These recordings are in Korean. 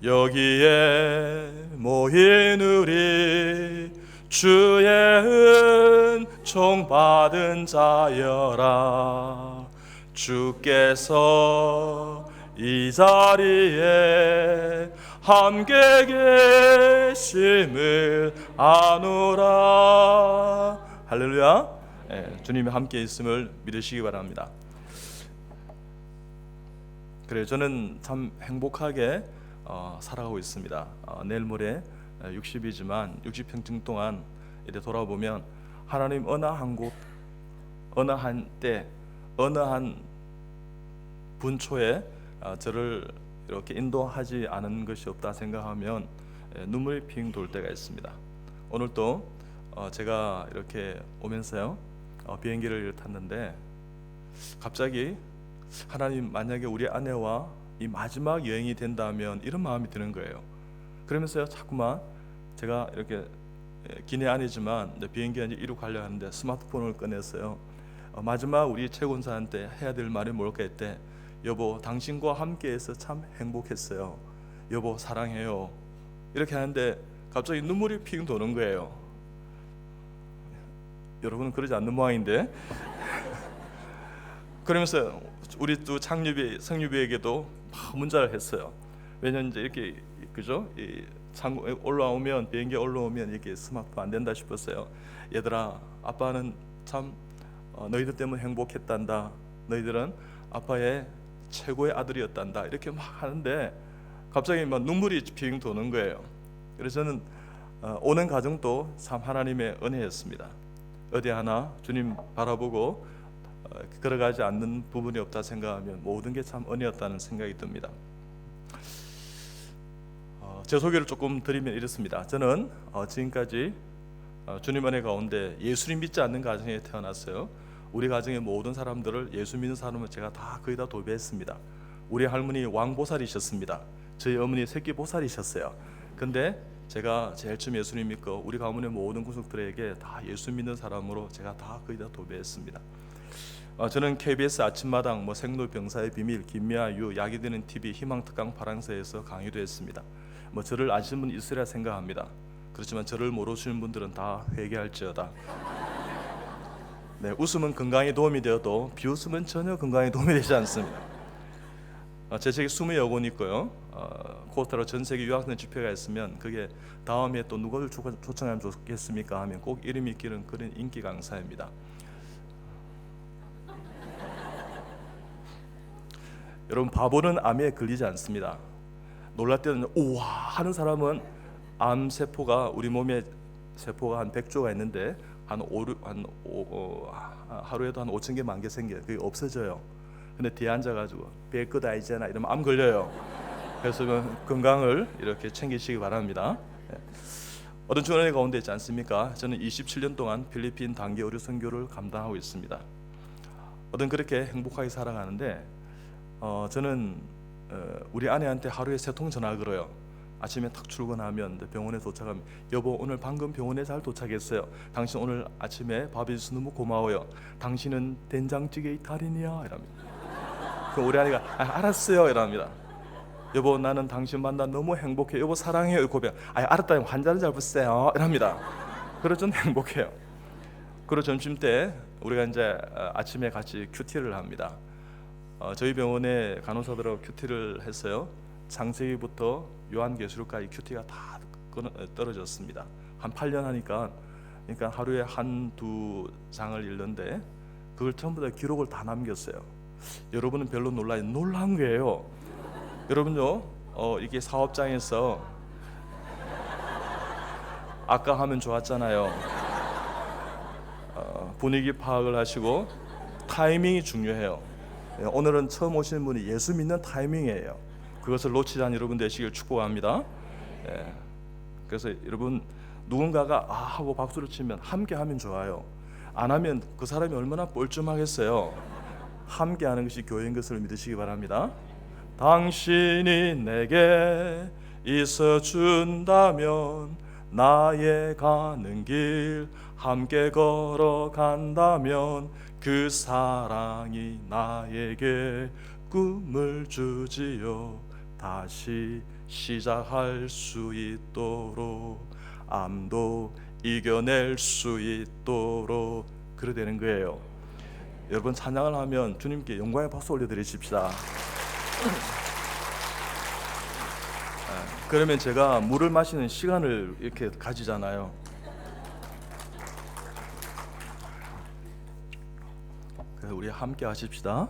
여기에 모인 우리 주의 은총 받은 자여라. 주께서 이 자리에 함께 계심을 아노라. 할렐루야. 주님이 함께 있음을 믿으시기 바랍니다. 그래요, 저는 참 행복하게 살아가고 있습니다. 내일 모레 60이지만 60평생 동안 이렇게 돌아보면 하나님 어느 한 곳, 어느 한 때, 어느 한 분초에 저를 이렇게 인도하지 않은 것이 없다 생각하면 눈물이 핑 돌 때가 있습니다. 오늘도 제가 이렇게 오면서요, 비행기를 탔는데 갑자기 하나님, 만약에 우리 아내와 이 마지막 여행이 된다면, 이런 마음이 드는 거예요. 그러면서요, 자꾸만 제가 이렇게 기내 아니지만 비행기에 이제 이륙하려 하는데 스마트폰을 꺼냈어요. 마지막 우리 채권사한테 해야 될 말이 뭘까 했대. 여보, 당신과 함께해서 참 행복했어요. 여보, 사랑해요. 이렇게 하는데 갑자기 눈물이 핑 도는 거예요. 여러분은 그러지 않는 모양인데. 그러면서 우리 또 성유비에게도 문자를 했어요. 왜냐면 이제 이렇게, 그죠? 이 창고에 올라오면, 비행기에 올라오면 이렇게 스마트폰 안 된다 싶었어요. 얘들아, 아빠는 참 너희들 때문에 행복했단다. 너희들은 아빠의 최고의 아들이었단다. 이렇게 막 하는데 갑자기 막 눈물이 핑 도는 거예요. 그래서 저는 오는 과정도 참 하나님의 은혜였습니다. 어디 하나 주님 바라보고 걸어가지 않는 부분이 없다 생각하면 모든 게 참 은혜였다는 생각이 듭니다. 제 소개를 조금 드리면 이렇습니다. 저는 지금까지 주님 은혜 가운데 예수님 믿지 않는 가정에 태어났어요. 우리 가정의 모든 사람들을 예수 믿는 사람은 제가 다 거의 다 도배했습니다. 우리 할머니 왕보살이셨습니다. 저희 어머니 새끼보살이셨어요. 근데 제가 제일 처음 예수님 믿고 우리 가문의 모든 구속들에게 다 예수 믿는 사람으로 제가 다 거의 다 도배했습니다. 저는 KBS 아침마당, 생로병사의 비밀, 김미아 유, 약이 되는 TV, 희망특강 파랑새에서 강의도 했습니다. 저를 아시는 분 있으리라 생각합니다. 그렇지만 저를 모르시는 분들은 다 회개할지어다. 네, 웃음은 건강에 도움이 되어도 비웃음은 전혀 건강에 도움이 되지 않습니다. 제 책에 20여 권 있고요. 코스타로 전 세계 유학생 집회가 있으면 그게 다음에 또 누구를 초청하면 좋겠습니까 하면 꼭 이름이 있기는 그런 인기 강사입니다. 여러분, 바보는 암에 걸리지 않습니다. 놀랄 때는 우와 하는 사람은 암 세포가, 우리 몸에 세포가 한 100조가 있는데 하루에도 한 5천 개, 10,000개 생겨요. 그게 없어져요. 근데 뒤에 앉아가지고 별것 아니잖아 이러면 암 걸려요. 그래서 건강을 이렇게 챙기시기 바랍니다. 어떤 주은혜 가운데 있지 않습니까? 저는 27년 동안 필리핀 단기 의료 선교를 감당하고 있습니다. 어떤 그렇게 행복하게 살아가는데 저는 우리 아내한테 하루에 3통 전화 걸어요. 아침에 탁 출근하면 병원에 도착하면, 여보 오늘 방금 병원에 잘 도착했어요. 당신 오늘 아침에 밥 해줘서 너무 고마워요. 당신은 된장찌개의 달인이야 이랍니다. 그럼 우리 아내가 알았어요 이랍니다. 여보 나는 당신 만나 너무 행복해. 여보 사랑해요. 고백. 알았다, 환자를 잘 보세요 이랍니다. 그래서 저는 행복해요. 그리고 점심 때 우리가 이제 아침에 같이 큐티를 합니다. 저희 병원에 간호사들하고 큐티를 했어요. 창세기부터 요한계시록까지 큐티가 다 떨어졌습니다. 한 8년 하니까, 그러니까 하루에 1-2 장을 읽는데 그걸 전부 다 기록을 다 남겼어요. 여러분은 별로 놀란 거예요. 여러분요, 이게 사업장에서 아까 하면 좋았잖아요. 분위기 파악을 하시고 타이밍이 중요해요. 오늘은 처음 오시는 분이 예수 믿는 타이밍이에요. 그것을 놓치지 않은 여러분 되시길 축복합니다. 그래서 여러분, 누군가가 하고 박수를 치면 함께 하면 좋아요. 안 하면 그 사람이 얼마나 뻘쭘하겠어요. 함께 하는 것이 교회인 것을 믿으시기 바랍니다. 당신이 내게 있어준다면, 나의 가는 길 함께 걸어간다면, 그 사랑이 나에게 꿈을 주지요. 다시 시작할 수 있도록, 암도 이겨낼 수 있도록, 그래 되는 거예요. 여러분 찬양을 하면 주님께 영광의 박수 올려드리십시다. 그러면 제가 물을 마시는 시간을 이렇게 가지잖아요. 그래서 우리 함께 하십시다.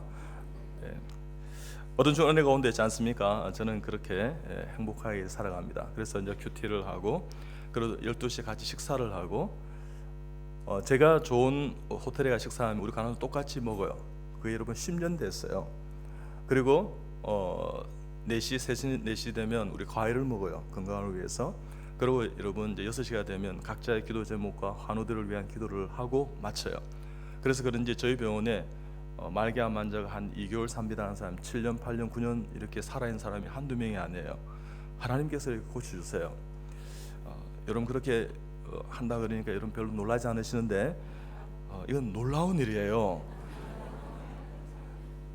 어떤 중 은혜가 온데 있지 않습니까? 저는 그렇게 행복하게 살아갑니다. 그래서 이제 큐티를 하고, 그리고 12시에 같이 식사를 하고, 제가 좋은 호텔에 가 식사하면 우리 가나도 똑같이 먹어요. 그게 여러분 10년 됐어요. 그리고 4시, 3시, 4시 되면 우리 과일을 먹어요. 건강을 위해서. 그리고 여러분 이제 6시가 되면 각자의 기도 제목과 환우들을 위한 기도를 하고 마쳐요. 그래서 그런지 저희 병원에 말기암 환자가 한 2개월 3비다는 사람 7년, 8년, 9년 이렇게 살아있는 사람이 한두 명이 아니에요. 하나님께서 이렇게 고쳐주세요. 여러분 그렇게 한다 그러니까 여러분 별로 놀라지 않으시는데 이건 놀라운 일이에요.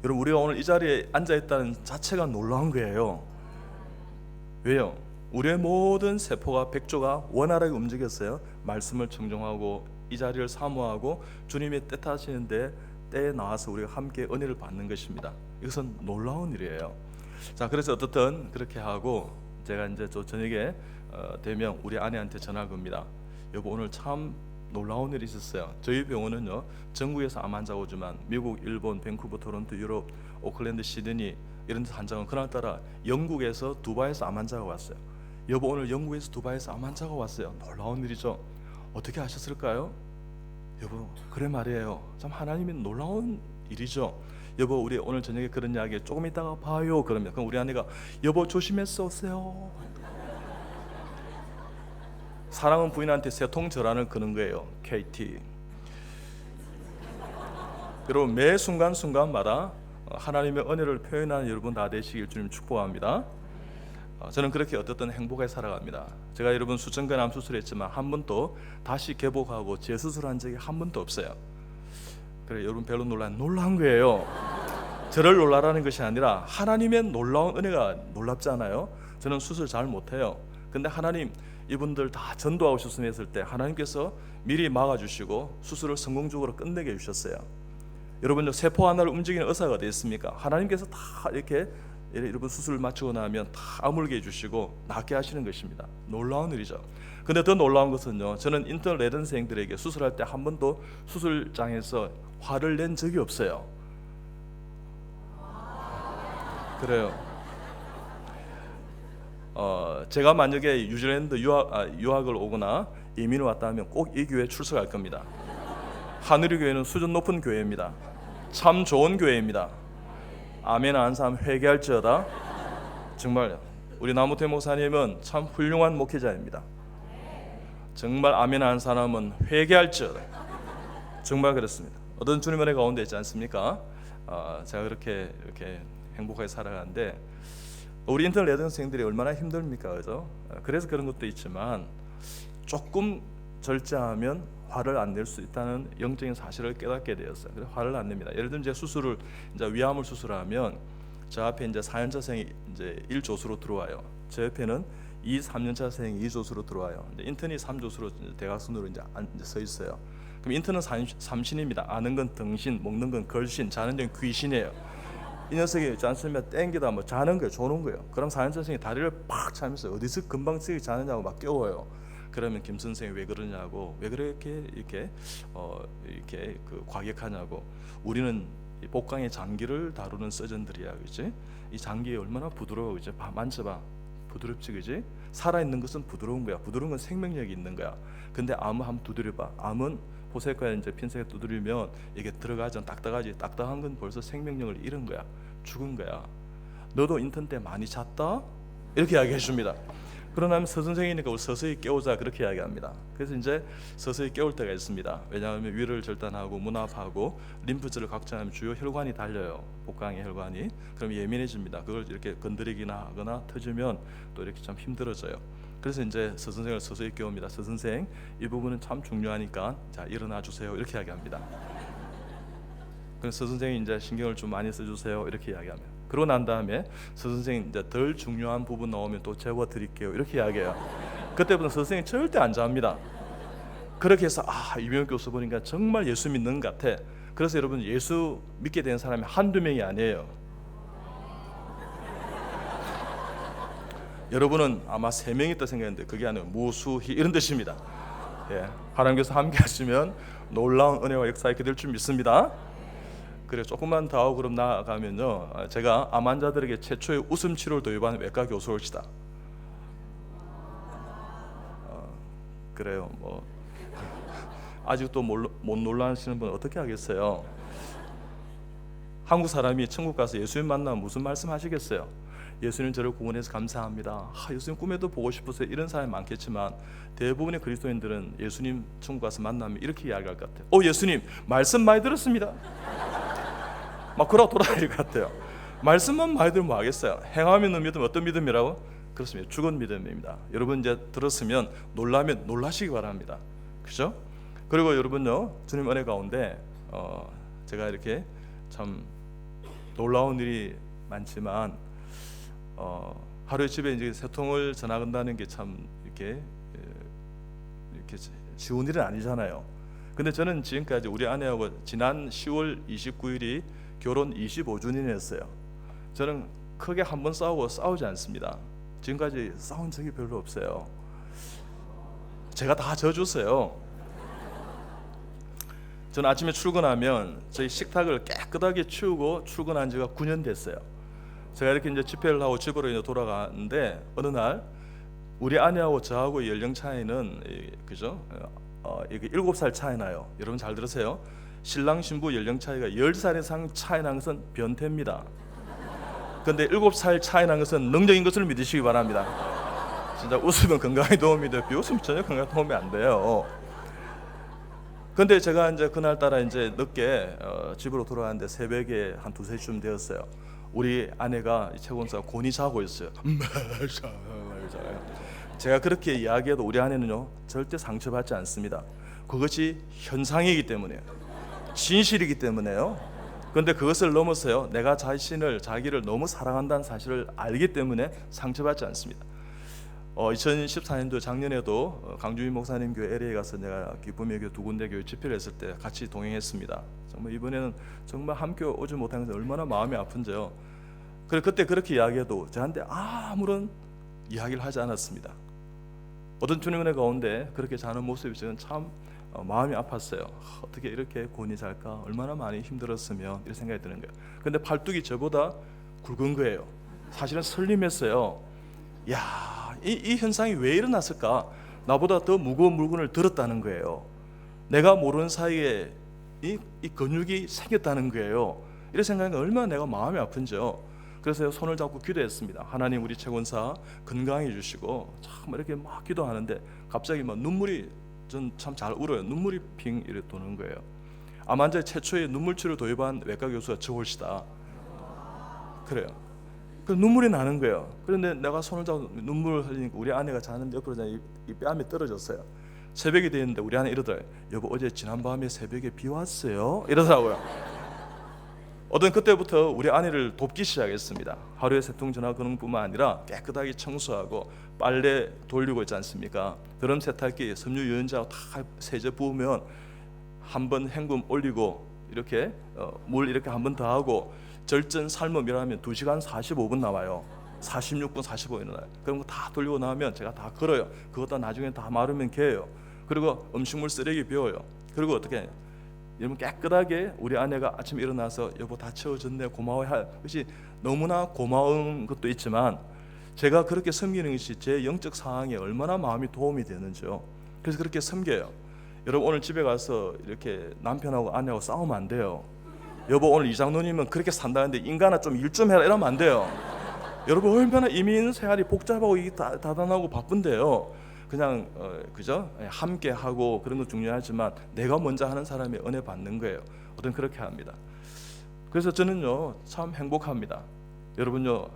여러분 우리가 오늘 이 자리에 앉아있다는 자체가 놀라운 거예요. 왜요? 우리의 모든 세포가 백조가 원활하게 움직였어요. 말씀을 청종하고 이 자리를 사모하고 주님의 뜻하시는데 때에 나와서 우리가 함께 은혜를 받는 것입니다. 이것은 놀라운 일이에요. 자, 그래서 어떻든 그렇게 하고 제가 이제 저 저녁에 되면 우리 아내한테 전화할 겁니다. 여보 오늘 참 놀라운 일이 있었어요. 저희 병원은요 전국에서 암 환자가 오지만 미국, 일본, 밴쿠버, 토론토, 유럽, 오클랜드, 시드니 이런 데 환자가 그날따라 영국에서 두바이에서 암 환자가 왔어요. 여보 오늘 영국에서 두바이에서 암 환자가 왔어요. 놀라운 일이죠. 어떻게 하셨을까요? 여보 그래 말이에요. 참 하나님이 놀라운 일이죠. 여보 우리 오늘 저녁에 그런 이야기 조금 있다가 봐요. 그러면 그럼 우리 아내가 여보 조심해서 오세요. 사랑은 부인한테 세통 절한을 거는 거예요. KT. 여러분 매 순간순간마다 하나님의 은혜를 표현하는 여러분 다 되시길 주님 축복합니다. 저는 그렇게 어떻든 행복하게 살아갑니다. 제가 여러분 수천 건 암 수술했지만 한 번도 다시 개복하고 재수술한 적이 한 번도 없어요. 그래 여러분 별로 놀란 거예요. 저를 놀라라는 것이 아니라 하나님의 놀라운 은혜가 놀랍지 않아요? 저는 수술 잘 못해요. 근데 하나님 이분들 다 전도하셨으면 했을 때 하나님께서 미리 막아주시고 수술을 성공적으로 끝내게 해주셨어요. 여러분 세포 하나를 움직이는 의사가 어디 있습니까? 하나님께서 다 이렇게 여러분 수술을 마치고 나면 다 아물게 해주시고 낫게 하시는 것입니다. 놀라운 일이죠. 근데 더 놀라운 것은요, 저는 인턴 레전생들에게 수술할 때 한 번도 수술장에서 화를 낸 적이 없어요. 그래요. 제가 만약에 뉴질랜드 유학을 오거나 이민을 왔다 하면 꼭 이 교회에 출석할 겁니다. 하늘의 교회는 수준 높은 교회입니다. 참 좋은 교회입니다. 아멘 안 사람 회개할지어다. 정말 우리 나무태 목사님은 참 훌륭한 목회자입니다. 정말 아멘 안 사람은 회개할지어다. 정말 그렇습니다. 어떤 주님의 은혜 가운데 있지 않습니까? 제가 그렇게 이렇게 행복하게 살아가는데 우리 인터넷 레전생들이 얼마나 힘듭니까, 그죠? 그래서 그런 것도 있지만 조금 절제하면 화를 안 낼 수 있다는 영적인 사실을 깨닫게 되었어요. 그래서 화를 안 냅니다. 예를 들면 이제 위암을 수술하면 저 앞에 이제 4년차생이 이제 1조수로 들어와요. 저 옆에는 3년차생이 2조수로 들어와요. 이제 인턴이 3조수로 대각선으로 이제 서 있어요. 그럼 인턴은 삼신입니다. 아는 건 등신, 먹는 건 걸신, 자는 건 귀신이에요. 이 녀석이 잔스면 땡기다 뭐 자는 거예요, 조는 거예요. 그럼 4년차생이 다리를 팍 차면서 어디서 금방 쓰게 자느냐고 막 깨워요. 그러면 김 선생이 왜 그러냐고, 왜 그렇게 이렇게 그 과격하냐고. 우리는 이 복강의 장기를 다루는 서전들이야, 그지? 이 장기 얼마나 부드러워, 그지? 만져봐, 부드럽지, 그지? 살아 있는 것은 부드러운 거야. 부드러운 건 생명력이 있는 거야. 근데 암을 한번 두드려봐. 암은 포세코에 이제 핀셋에 두드리면 이게 들어가지 딱딱하지. 딱딱한 건 벌써 생명력을 잃은 거야. 죽은 거야. 너도 인턴 때 많이 잤다? 이렇게 이야기해 줍니다. 그러면 서선생이니까 우리 서서히 깨우자 그렇게 이야기합니다. 그래서 이제 서서히 깨울 때가 있습니다. 왜냐하면 위를 절단하고 문합하고 림프절을 각장하면 주요 혈관이 달려요. 복강의 혈관이. 그럼 예민해집니다. 그걸 이렇게 건드리기나 하거나 터지면 또 이렇게 참 힘들어져요. 그래서 이제 서선생을 서서히 깨웁니다. 서선생 이 부분은 참 중요하니까 자 일어나 주세요 이렇게 이야기합니다. 그래서 서선생이 이제 신경을 좀 많이 써주세요 이렇게 이야기하면 그러고 난 다음에 선생님 이제 덜 중요한 부분 나오면 또 재워드릴게요 이렇게 이야기해요. 그때부터 선생님 절대 안 잡니다. 그렇게 해서 이병혁 교수 보니까 정말 예수 믿는 것 같아. 그래서 여러분 예수 믿게 된 사람이 한두 명이 아니에요. 여러분은 아마 3명이 있다 생각했는데 그게 아니고 무수히 이런 뜻입니다. 예, 하나님께서 함께 하시면 놀라운 은혜와 역사 있게 될 줄 믿습니다. 그래 조금만 더 하고 그럼 나아가면요, 제가 암 환자들에게 최초의 웃음 치료를 도입한 외과 교수일시다. 그래요. 뭐 아직도 못 놀라시는 분 어떻게 하겠어요? 한국 사람이 천국 가서 예수님 만나면 무슨 말씀 하시겠어요? 예수님 저를 구원해서 감사합니다. 예수님 꿈에도 보고 싶었어요. 이런 사람이 많겠지만 대부분의 그리스도인들은 예수님 천국 가서 만나면 이렇게 이야기할 것 같아요. 예수님 말씀 많이 들었습니다. 막 그러고 돌아다닐 것 같아요. 말씀만 많이 들으면 뭐 하겠어요? 행하면 믿음 어떤 믿음이라고? 그렇습니다. 죽은 믿음입니다. 여러분 이제 들었으면 놀라면 놀라시기 바랍니다. 그죠? 그리고 여러분요, 주님 은혜 가운데 제가 이렇게 참 놀라운 일이 많지만 하루에 집에 이제 세 통을 전화한다는 게 참 이렇게 쉬운 일은 아니잖아요. 근데 저는 지금까지 우리 아내하고 지난 10월 29일이 결혼 25주년이었어요. 저는 크게 한 번 싸우지 않습니다. 지금까지 싸운 적이 별로 없어요. 제가 다 져줬어요. 저는 아침에 출근하면 저희 식탁을 깨끗하게 치우고 출근한 지가 9년 됐어요. 제가 이렇게 이제 집회를 하고 집으로 이제 돌아가는데 어느 날 우리 아내하고 저하고 연령 차이는 그죠? 이게 7살 차이 나요. 여러분 잘 들으세요. 신랑 신부 연령 차이가 10살 이상 차이 난 것은 변태입니다. 근데 7살 차이 난 것은 능력인 것을 믿으시기 바랍니다. 진짜 웃으면 건강에 도움이 돼요. 비웃으면 전혀 건강에 도움이 안 돼요. 근데 제가 이제 그날따라 이제 늦게 집으로 돌아왔는데 새벽에 한 2-3시쯤 되었어요. 우리 아내가 최고원사가 곤히 자고 있어요. 제가 그렇게 이야기해도 우리 아내는요 절대 상처받지 않습니다. 그것이 현상이기 때문에요. 진실이기 때문에요. 그런데 그것을 넘어서요, 내가 자기를 너무 사랑한다는 사실을 알기 때문에 상처받지 않습니다. 2014년도 작년에도 강주민 목사님 교회 LA 가서 내가 기쁨의 교회 2군데 교회 집회를 했을 때 같이 동행했습니다. 정말 이번에는 정말 함께 오지 못한 것은 얼마나 마음이 아픈지요. 그때 그렇게 이야기해도 저한테 아무런 이야기를 하지 않았습니다. 어떤 주님 은혜 가운데 그렇게 자는 모습이 저는 참 마음이 아팠어요. 어떻게 이렇게 곤히 잘까? 얼마나 많이 힘들었으면 이런 생각이 드는 거예요. 근데 팔뚝이 저보다 굵은 거예요. 사실은 설림했어요. 이 현상이 왜 일어났을까? 나보다 더 무거운 물건을 들었다는 거예요. 내가 모르는 사이에 이 근육이 생겼다는 거예요. 이런 생각이 얼마나 내가 마음이 아픈지요. 그래서 손을 잡고 기도했습니다. 하나님 우리 최권사 건강해 주시고 참 이렇게 막 기도하는데 갑자기 막 눈물이, 전 참 잘 울어요. 눈물이 핑 이렇게 도는 거예요. 암 환자 최초의 눈물치료 도입한 외과 교수가 저올시다. 그래요. 그 눈물이 나는 거예요. 그런데 내가 손을 잡고 눈물을 흘리니까 우리 아내가 자는데 옆으로 이 뺨이 떨어졌어요. 새벽이 되는데 우리 아내 이러더라고요. 여보 어제 지난밤에 새벽에 비 왔어요? 이러더라고요. 그때부터 우리 아내를 돕기 시작했습니다. 하루에 3통 전화 거는 뿐만 아니라 깨끗하게 청소하고 빨래 돌리고 있지 않습니까? 드럼 세탁기 섬유 유연제하고 다 세제 부으면 한 번 헹굼 올리고 이렇게 물 이렇게 한 번 더 하고 절전 삶음이라 하면 2시간 45분 나와요. 46분 45분 나와요. 그런 거 다 돌리고 나면 제가 다 걸어요. 그것도 나중에 다 마르면 개요. 그리고 음식물 쓰레기 비워요. 그리고 어떻게 해요? 여러분 깨끗하게 우리 아내가 아침에 일어나서 여보 다 채워졌네 고마워해 할 것이 너무나 고마운 것도 있지만 제가 그렇게 섬기는 것이 제 영적 상황에 얼마나 마음이 도움이 되는지요. 그래서 그렇게 섬겨요. 여러분 오늘 집에 가서 이렇게 남편하고 아내하고 싸우면 안 돼요. 여보 오늘 이장로님은 그렇게 산다는데 인간아 좀 일 좀 해라 이러면 안 돼요. 여러분 얼마나 이민 생활이 복잡하고 다단하고 바쁜데요. 그냥 그죠? 함께 하고 그런 거 중요하지만 내가 먼저 하는 사람이 은혜 받는 거예요. 그렇게 합니다. 그래서 저는요 참 행복합니다. 여러분요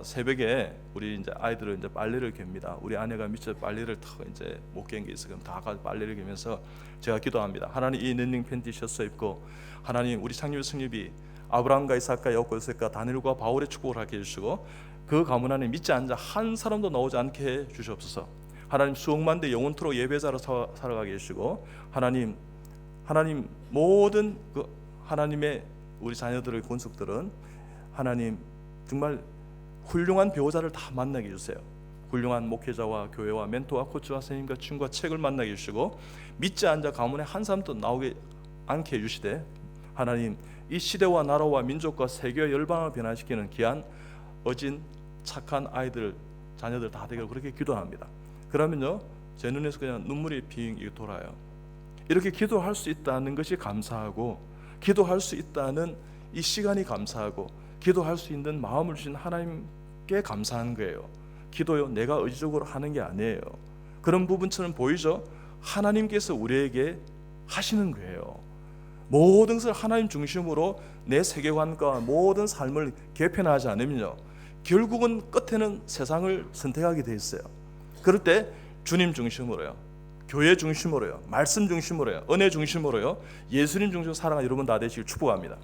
새벽에 우리 이제 아이들은 이제 빨래를 갭니다. 우리 아내가 밑에 빨래를 더 이제 못 갠 게 있어. 그럼 다 빨래를 개면서 제가 기도합니다. 하나님 이 런닝 팬티 셔츠 입고 하나님 우리 창립 성립이 아브라함과 이삭과 야곱과 요셉과 다니엘과 바울의 축복을 하게 해주시고 그 가문 안에 믿지 않는 자 한 사람도 나오지 않게 해 주시옵소서. 하나님 수억만 대 영원토록 예배자로 살아가게 해주시고 하나님 모든 그 하나님의 우리 자녀들의 권속들은 하나님 정말 훌륭한 배우자를 다 만나게 해주세요. 훌륭한 목회자와 교회와 멘토와 코치와 선생님과 친구와 책을 만나게 해주시고 믿지 않는 자 가문에 한 사람도 나오게 않게 해주시되 하나님 이 시대와 나라와 민족과 세계와 열방을 변화시키는 귀한 어진 착한 아이들 자녀들 다 되기를 그렇게 기도합니다. 그러면요 제 눈에서 그냥 눈물이 빙 돌아요. 이렇게 기도할 수 있다는 것이 감사하고 기도할 수 있다는 이 시간이 감사하고 기도할 수 있는 마음을 주신 하나님께 감사한 거예요. 기도요 내가 의지적으로 하는 게 아니에요. 그런 부분처럼 보이죠? 하나님께서 우리에게 하시는 거예요. 모든 것을 하나님 중심으로 내 세계관과 모든 삶을 개편하지 않으면요 결국은 끝에는 세상을 선택하게 돼 있어요. 그럴 때 주님 중심으로요, 교회 중심으로요, 말씀 중심으로요, 은혜 중심으로요, 예수님 중심으로 살아가는 여러분 다 되시길 축복합니다.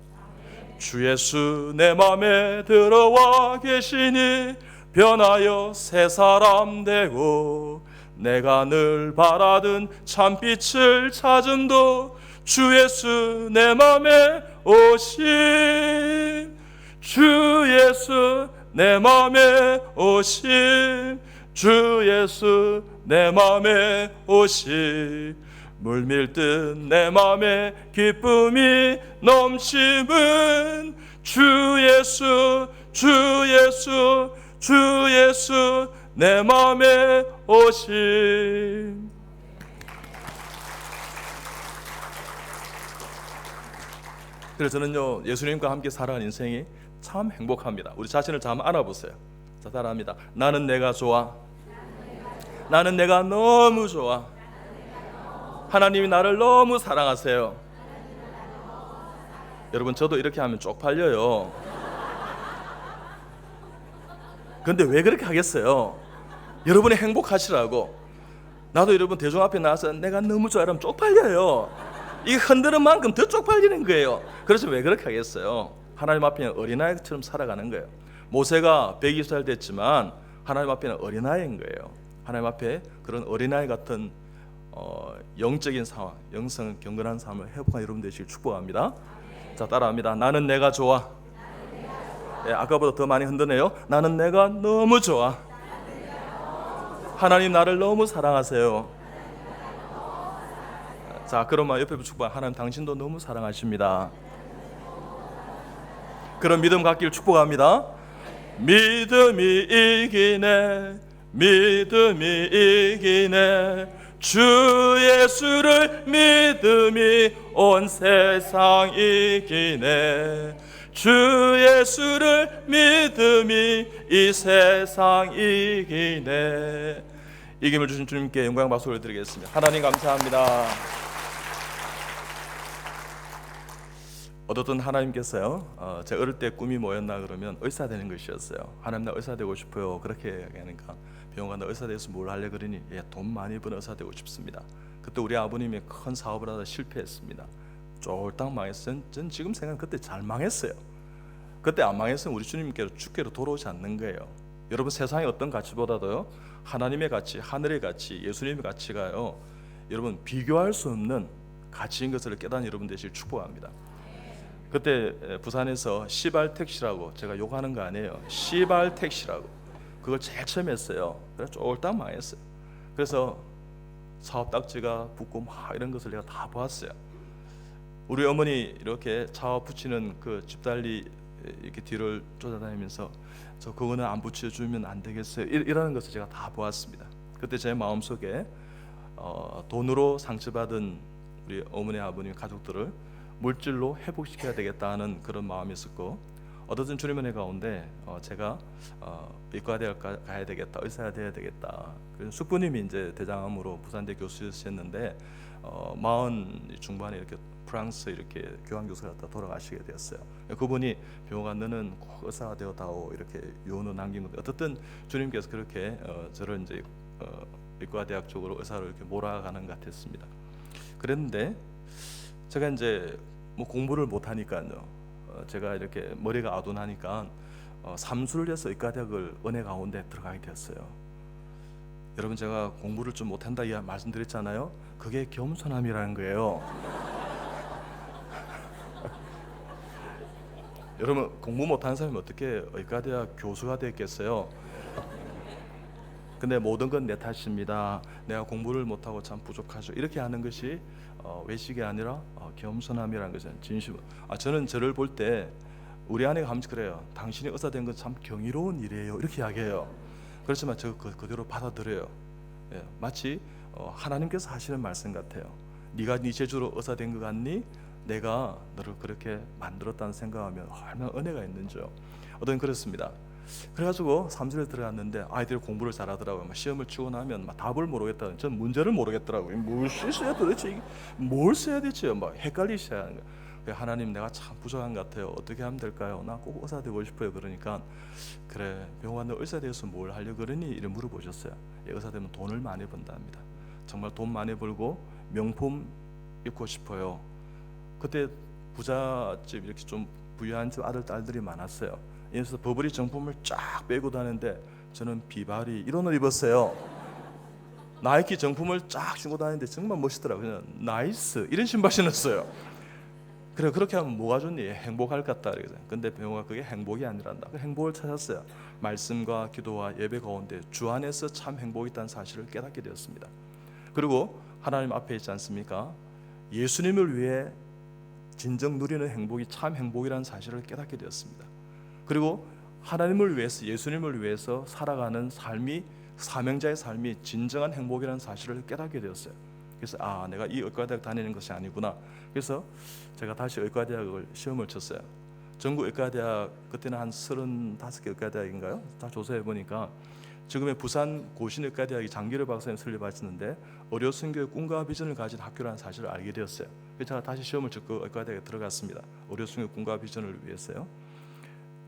주 예수 내 맘에 들어와 계시니 변하여 새 사람 되고 내가 늘 바라던 참빛을 찾음도 주 예수 내 맘에 오심 주 예수 내 맘에 오심 주 예수 내 맘에 오심 물밀듯 내 맘에 기쁨이 넘치는 주 예수 주 예수 주 예수 내 맘에 오심. 그래서 저는요 예수님과 함께 살아가는 인생이 참 행복합니다. 우리 자신을 잘 알아보세요. 자, 따라합니다. 나는 내가 좋아. 나는 내가 너무 좋아. 하나님이 나를 너무 사랑하세요. 여러분 저도 이렇게 하면 쪽팔려요. 근데 왜 그렇게 하겠어요? 여러분이 행복하시라고. 나도 여러분 대중 앞에 나와서 내가 너무 좋아 이러면 쪽팔려요. 이 흔드는 만큼 더 쪽팔리는 거예요. 그래서 왜 그렇게 하겠어요? 하나님 앞에는 어린아이처럼 살아가는 거예요. 모세가 120살 됐지만 하나님 앞에는 어린아이인 거예요. 하나님 앞에 그런 어린아이 같은 영적인 상황, 영성 경건한 삶을 회복한 여러분 되시길 축복합니다. 자, 따라합니다. 나는 내가 좋아. 네, 아까보다 더 많이 흔드네요. 나는 내가 너무 좋아. 하나님 나를 너무 사랑하세요. 자, 그러면 옆에 축복. 하나님 당신도 너무 사랑하십니다. 그런 믿음 갖기를 축복합니다. 믿음이 이기네. 믿음이 이기네. 주 예수를 믿음이 온 세상 이기네. 주 예수를 믿음이 이 세상 이기네. 이김을 주신 주님께 영광 박수를 드리겠습니다. 하나님 감사합니다. 어떤 하나님께서요 제 어릴 때 꿈이 뭐였나 그러면 의사 되는 것이었어요. 하나님 나 의사 되고 싶어요. 그렇게 하니까 병원 가서 의사 돼서 뭘 하려 그러니 돈 많이 버는 의사 되고 싶습니다. 그때 우리 아버님이 큰 사업을 하다 실패했습니다. 쫄딱 망했어요. 전 지금 생각하면 그때 잘 망했어요. 그때 안 망했으면 우리 주님께로 주께로 돌아오지 않는 거예요. 여러분 세상의 어떤 가치보다도요 하나님의 가치, 하늘의 가치, 예수님의 가치가요 여러분 비교할 수 없는 가치인 것을 깨닫는 여러분 되시길 축복합니다. 그때 부산에서 시발택시라고, 제가 욕하는 거 아니에요, 시발택시라고 그걸 제일 처음 했어요. 그래서 쫄딱 망했어요. 그래서 사업 딱지가 붙고 막 이런 것을 내가 다 보았어요. 우리 어머니 이렇게 차와 붙이는 그 집달리 이렇게 뒤를 쫓아다니면서 저 그거는 안 붙여주면 안 되겠어요 이러는 것을 제가 다 보았습니다. 그때 제 마음속에 돈으로 상처받은 우리 어머니 아버님 가족들을 물질로 회복시켜야 되겠다 하는 그런 마음이 있었고, 어떤 주님의 은혜 가운데 제가 의과대학 가야 되겠다, 의사가 돼야 되겠다. 그래서 숙부님이 이제 대장암으로 부산대 교수였는데 40 중반에 이렇게 프랑스 이렇게 교환 교수가 돌아가시게 되었어요. 그분이 병원 너는 꼭 의사가 되어다오 이렇게 유언을 남긴 건데, 어떻든 주님께서 그렇게 저를 이제 의과대학 쪽으로 의사를 이렇게 몰아가는 것 같았습니다. 그랬는데 제가 이제 뭐 공부를 못 하니까요 제가 이렇게 머리가 아둔하니까 삼수를 해서 의과대학을 은혜 가운데 들어가게 되었어요. 여러분, 제가 공부를 좀 못한다 말씀드렸잖아요. 그게 겸손함이라는 거예요. 여러분, 공부 못하는 사람이 어떻게 의과대학 교수가 됐겠어요? 근데 모든 건 내 탓입니다. 내가 공부를 못하고 참 부족하죠. 이렇게 하는 것이 외식이 아니라 겸손함이라는 것은 진심. 저는 저를 볼 때 우리 아내가 하면서 그래요. 당신이 의사 된 건 참 경이로운 일이에요. 이렇게 이야기해요. 그렇지만 저 그대로 받아들여요. 예, 마치 하나님께서 하시는 말씀 같아요. 네가 네 재주로 의사 된 것 같니? 내가 너를 그렇게 만들었다는 생각하면 얼마나 은혜가 있는지요. 어떤 그렇습니다. 그래가지고 3주에 들어갔는데 아이들이 공부를 잘하더라고요. 시험을 치고 나면 답을 모르겠다는, 전 문제를 모르겠더라고요. 뭘 써야 도대체, 뭘 써야 될지 막 헷갈리셔야 하는 거예요. 하나님, 내가 참 부족한 것 같아요. 어떻게 하면 될까요? 나 꼭 의사 되고 싶어요. 그러니까 그래, 병원 너 의사 되어서 뭘 하려고 그러니? 이렇게 물어보셨어요. 의사 되면 돈을 많이 번답니다. 정말 돈 많이 벌고 명품 입고 싶어요. 그때 부잣집, 이렇게 좀 부유한 집 아들 딸들이 많았어요. 그래서 버버리 정품을 쫙 빼고 다니는데 저는 비바리 이런 옷 입었어요. 나이키 정품을 쫙 신고 다니는데 정말 멋있더라고요. 그냥 나이스 이런 신발 신었어요. 그래, 그렇게 하면 뭐가 좋니? 행복할 것 같다. 근데 병호가 그게 행복이 아니란다. 그 행복을 찾았어요. 말씀과 기도와 예배 가운데 주 안에서 참 행복이 있다는 사실을 깨닫게 되었습니다. 그리고 하나님 앞에 있지 않습니까? 예수님을 위해 진정 누리는 행복이 참 행복이라는 사실을 깨닫게 되었습니다. 그리고 하나님을 위해서, 예수님을 위해서 살아가는 삶이, 사명자의 삶이 진정한 행복이라는 사실을 깨닫게 되었어요. 그래서 내가 이 의과대학 다니는 것이 아니구나. 그래서 제가 다시 의과대학을 시험을 쳤어요. 전국 의과대학, 그때는 한 35개 의과대학인가요? 다 조사해 보니까 지금의 부산 고신의과대학이 장기를 박사님 설립하시는데 의료선교의 꿈과 비전을 가진 학교라는 사실을 알게 되었어요. 그래서 제가 다시 시험을 치고 의과대학에 들어갔습니다. 의료선교의 꿈과 비전을 위해서요.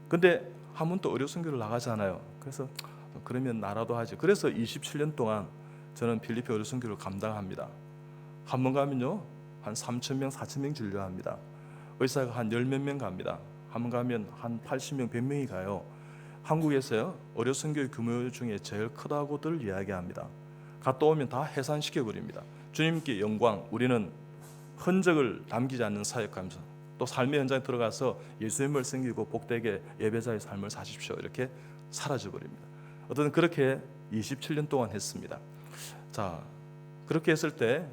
근데 한 번 또 의료선교를 나가잖아요. 그래서 그러면 나라도 하지. 그래서 27년 동안 저는 필리핀 의료선교를 감당합니다. 한 번 가면요 한 3,000명, 4,000명 진료합니다. 의사가 한 10몇 명 갑니다. 한 번 가면 한 80명, 100명이 가요. 한국에서요 의료선교의 규모 중에 제일 크다고들 이야기합니다. 갔다 오면 다 해산시켜 버립니다. 주님께 영광, 우리는 흔적을 남기지 않는 사역하면서 또 삶의 현장에 들어가서 예수님을 섬기고 복되게 예배자의 삶을 사십시오. 이렇게 사라져 버립니다. 어떤 그렇게 27년 동안 했습니다. 자, 그렇게 했을 때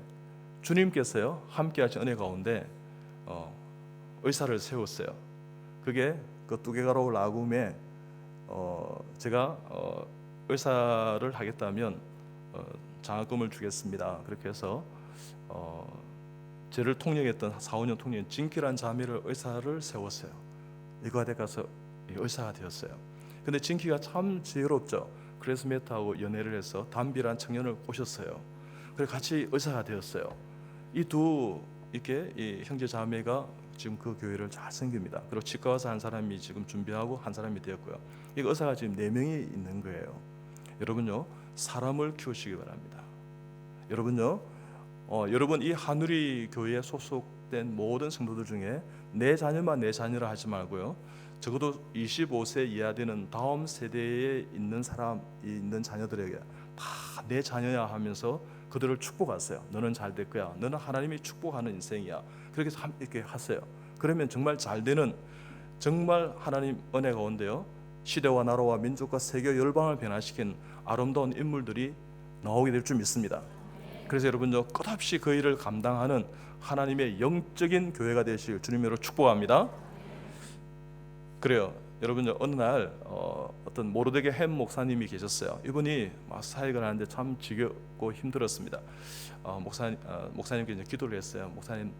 주님께서요 함께 하신 은혜 가운데 의사를 세웠어요. 그게 그 두개가로 라굼에 제가 의사를 하겠다면 장학금을 주겠습니다. 그렇게 해서 저를 통역했던 4-5년 통역 진키란 자매를 의사를 세웠어요. 의과대 가서 의사가 되었어요. 근데 진키가 참 지혜롭죠. 그래서 메타하고 연애를 해서 담비란 청년을 꼬셨어요. 그래서 같이 의사가 되었어요. 이 형제 자매가 지금 그 교회를 잘 섬깁니다. 그리고 치과 의사 한 사람이 지금 준비하고 한 사람이 되었고요. 이 의사가 지금 4명이 있는 거예요. 여러분요, 사람을 키우시기 바랍니다. 여러분요, 여러분 이 한우리 교회에 소속된 모든 성도들 중에 내 자녀만 내 자녀라 하지 말고요. 적어도 25세 이하 되는 다음 세대에 있는 사람이 있는 자녀들에게 다 내 자녀야 하면서 그들을 축복하세요. 너는 잘 될 거야. 너는 하나님이 축복하는 인생이야. 그렇게 이렇게 하세요. 그러면 정말 잘 되는, 정말 하나님 은혜 가운데요 시대와 나라와 민족과 세계 열방을 변화시킨 아름다운 인물들이 나오게 될 줄 믿습니다. 그래서 여러분도 끝없이 그 일을 감당하는 하나님의 영적인 교회가 되실 주님으로 축복합니다. 그래요. 여러분, 어느 날 어떤 모르드게 햄 목사님이 계셨어요. 이분이 막 사역을 하는데 참 지겹고 힘들었습니다. 목사님께 이제 기도를 했어요. 목사님,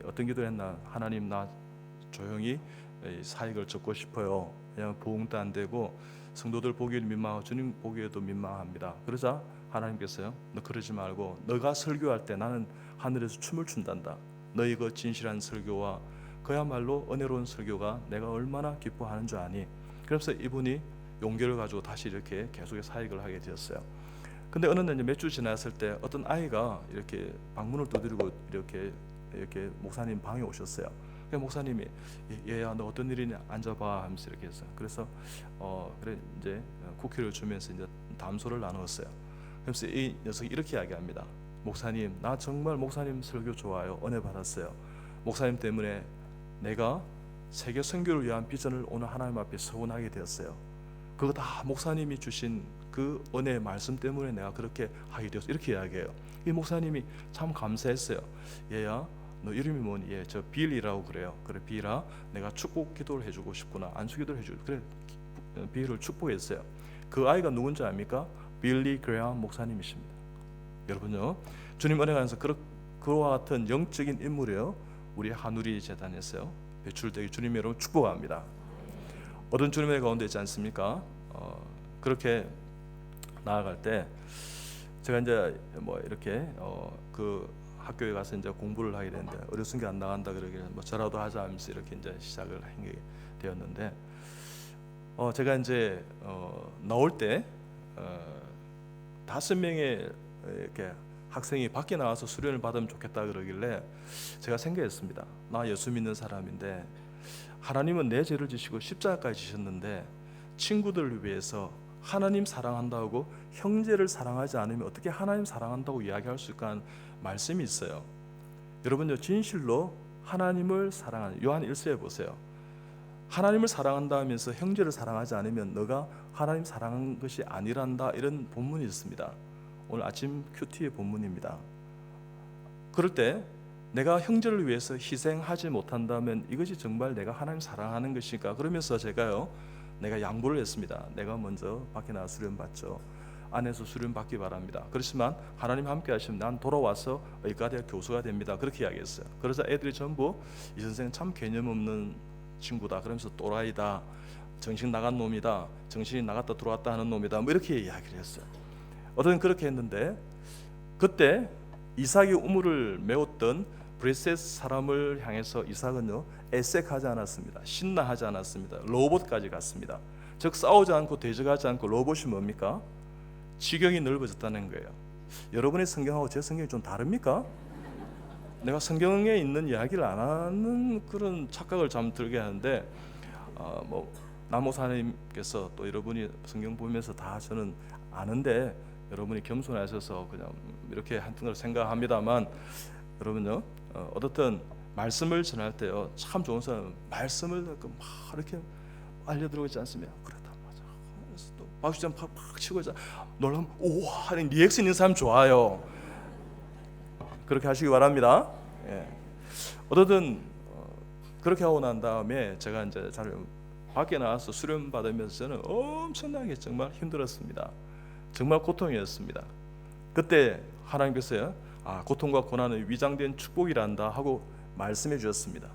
어떤 기도를 했나? 하나님, 나 조용히 사역을 접고 싶어요. 왜냐하면 부흥도 안 되고 성도들 보기에도 민망하고 주님 보기에도 민망합니다. 그러자 하나님께서요, 너 그러지 말고 너가 설교할 때 나는 하늘에서 춤을 춘단다. 너희 그 진실한 설교와 그야말로 은혜로운 설교가 내가 얼마나 기뻐하는 줄 아니. 그래서 이분이 용기를 가지고 다시 이렇게 계속 사역을 하게 되었어요. 근데 어느 날 몇 주 지났을 때 어떤 아이가 이렇게 방문을 두드리고 이렇게 목사님 방에 오셨어요. 그래서 목사님이 얘야 너 어떤 일이냐 앉아봐 하면서 이렇게 했어요. 그래서 그래 이제 쿠키를 주면서 이제 담소를 나누었어요. 그래서 이 녀석이 이렇게 이야기합니다. 목사님 나 정말 목사님 설교 좋아요. 은혜 받았어요. 목사님 때문에 내가 세계 선교를 위한 비전을 오늘 하나님 앞에 서원하게 되었어요. 그거 다 목사님이 주신 그 은혜의 말씀 때문에 내가 그렇게 하게 되었어요. 이렇게 이야기해요. 이 목사님이 참 감사했어요. 얘야 너 이름이 뭐니? 예, 저 빌이라고 그래요. 그래 빌아 내가 축복 기도를 해주고 싶구나. 안수 기도를 해주고 그래 빌을 축복했어요. 그 아이가 누군지 압니까? 빌리 그레엄 목사님이십니다. 여러분요 주님 은혜가 안에서 그와 같은 영적인 인물이요 우리 한우리 재단에서요 배출되기 주님 여러분 축복합니다. 어떤 주님의 가운데 있지 않습니까? 그렇게 나아갈 때 제가 이제 뭐 이렇게 그 학교에 가서 이제 공부를 하게 되는데 어려운 게 안 나간다 그러길래 뭐 저라도 하자 하면서 이렇게 이제 시작을 하게 되었는데 제가 이제 나올 때 5명의 이렇게 학생이 밖에 나와서 수련을 받으면 좋겠다 그러길래 제가 생각했습니다. 나 예수 믿는 사람인데 하나님은 내 죄를 지시고 십자가까지 지셨는데 친구들을 위해서 하나님 사랑한다고 형제를 사랑하지 않으면 어떻게 하나님 사랑한다고 이야기할 수 있을까 하는 말씀이 있어요. 여러분요 진실로 하나님을 사랑하는 요한 1서에 보세요. 하나님을 사랑한다 하면서 형제를 사랑하지 않으면 너가 하나님 사랑한 것이 아니란다 이런 본문이 있습니다. 오늘 아침 큐티의 본문입니다. 그럴 때 내가 형제를 위해서 희생하지 못한다면 이것이 정말 내가 하나님 사랑하는 것일까? 그러면서 내가 양보를 했습니다. 내가 먼저 밖에 나가 수련 받죠. 안에서 수련 받기 바랍니다. 그렇지만 하나님 함께 하시면 난 돌아와서 의과대학 교수가 됩니다. 그렇게 이야기했어요. 그래서 애들이 전부 이 선생은 참 개념 없는 친구다. 그러면서 또라이다. 정신 나간 놈이다. 정신이 나갔다 들어왔다 하는 놈이다. 뭐 이렇게 이야기를 했어요. 어떤 그렇게 했는데 그때 이삭이 우물을 메웠던 브레셋 사람을 향해서 이삭은요 애색하지 않았습니다. 신나하지 않았습니다. 로봇까지 갔습니다. 즉 싸우지 않고 대적하지 않고 로봇이 뭡니까? 지경이 넓어졌다는 거예요. 여러분의 성경하고 제 성경이 좀 다릅니까? 내가 성경에 있는 이야기를 안 하는 그런 착각을 좀 들게 하는데 뭐 남모사님께서 또 여러분이 성경 보면서 다 저는 아는데 여러분이 겸손하셔서 그냥 이렇게 한편으로 생각합니다만 여러분요 어떻든 말씀을 전할 때요 참 좋은 사람은 말씀을 막 이렇게 알려드리고 있지 않습니까? 그렇다 맞아. 그래서 또 박수장 팍 치고 있자 놀라면 우와 하는 리액션 있는 사람 좋아요. 그렇게 하시기 바랍니다. 예. 어떻든 그렇게 하고 난 다음에 제가 이제 밖에 나와서 수련 받으면서 저는 엄청나게 정말 힘들었습니다. 정말 고통이었습니다. 그때 하나님께서요 고통과 고난은 위장된 축복이란다 하고 말씀해 주셨습니다.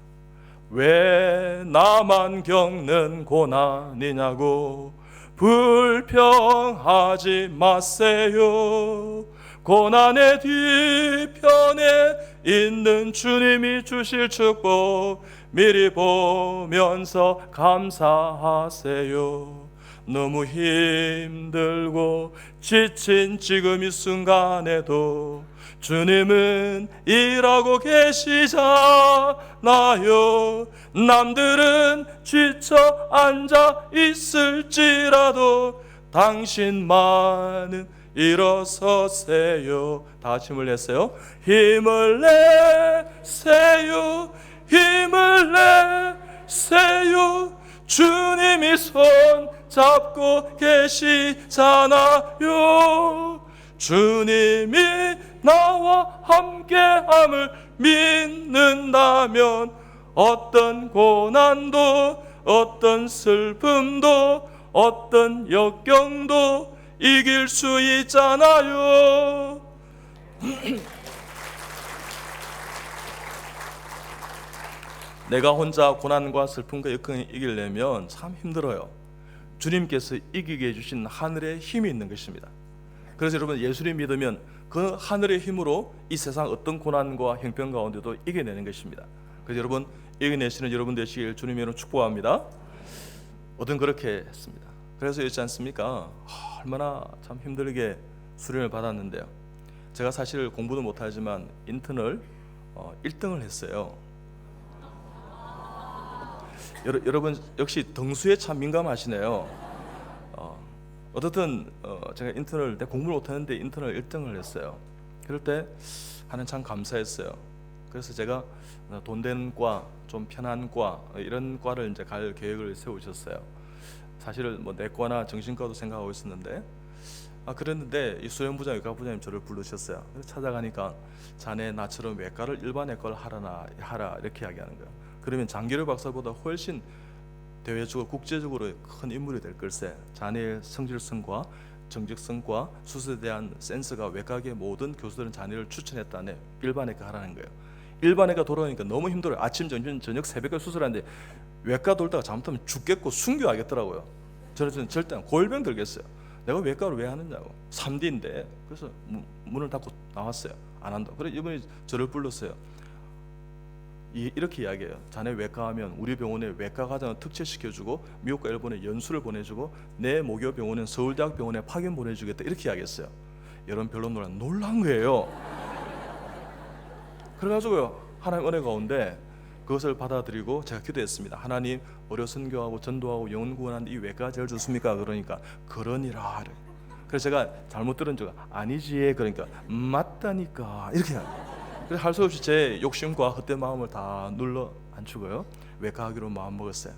왜 나만 겪는 고난이냐고 불평하지 마세요. 고난의 뒤편에 있는 주님이 주실 축복 미리 보면서 감사하세요. 너무 힘들고 지친 지금 이 순간에도 주님은 일하고 계시잖아요. 남들은 지쳐 앉아 있을지라도 당신만은 일어서세요. 다 같이 힘을 냈어요. 힘을 내세요. 힘을 내세요. 주님이 손 잡고 계시잖아요. 주님이 나와 함께함을 믿는다면 어떤 고난도 어떤 슬픔도 어떤 역경도 이길 수 있잖아요. 내가 혼자 고난과 슬픔과 역경을 이기려면 참 힘들어요. 주님께서 이기게 해주신 하늘의 힘이 있는 것입니다. 그래서 여러분 예수를 믿으면 그 하늘의 힘으로 이 세상 어떤 고난과 형편 가운데도 이겨내는 것입니다. 그래서 여러분 이겨내시는 여러분 되시길 주님의 이름으로 축복합니다. 어떤 그렇게 했습니다. 그래서 있지 않습니까? 얼마나 참 힘들게 수련을 받았는데요. 제가 사실 공부도 못하지만 인턴을 1등을 했어요. 여러분 역시 등수에 참 민감하시네요. 어떻든 제가 인턴을 내 공부를 못하는데 인턴을 1등을 했어요. 그럴 때 하는 참 감사했어요. 그래서 제가 돈 되는 과, 좀 편한 과 이런 과를 이제 갈 계획을 세우셨어요. 사실은 뭐 내과나 정신과도 생각하고 있었는데 그랬는데 이 수련부장, 외과부장님 저를 부르셨어요. 그래서 찾아가니까 자네 나처럼 외과를 일반 외과를 하라 이렇게 이야기하는 거예요. 그러면 장기료 박사보다 훨씬 대외적으로 국제적으로 큰 인물이 될 걸세. 자네의 성실성과 정직성과 수술에 대한 센스가 외과계 모든 교수들은 자네를 추천했다네. 일반외과 하라는 거예요. 일반외과 돌아오니까 너무 힘들어요. 아침, 점심, 저녁, 새벽까지 수술하는데 외과 돌다가 잘못하면 죽겠고 순교하겠더라고요. 저는 절대 골병 들겠어요. 내가 외과를 왜 하느냐고. 3D인데. 그래서 문을 닫고 나왔어요. 안 한다. 그래 이분이 저를 불렀어요. 이렇게 이야기해요. 자네 외과하면 우리 병원에 외과 과정을 특채시켜주고 미국과 일본에 연수를 보내주고 내 모교 병원은 서울대학병원에 파견 보내주겠다 이렇게 이야기했어요. 여러분 별로 놀란 거예요. 그래가지고요 하나님 은혜 가운데 그것을 받아들이고 제가 기도했습니다. 하나님 어려 선교하고 전도하고 영혼 구원하는 이 외과가 제일 좋습니까? 그러니까 그러니라. 그래서 제가 잘못 들은 줄 아니지. 그러니까 맞다니까 이렇게 그래서 할 수 없이 제 욕심과 헛된 마음을 다 눌러 앉히고요 외과하기로 마음 먹었어요.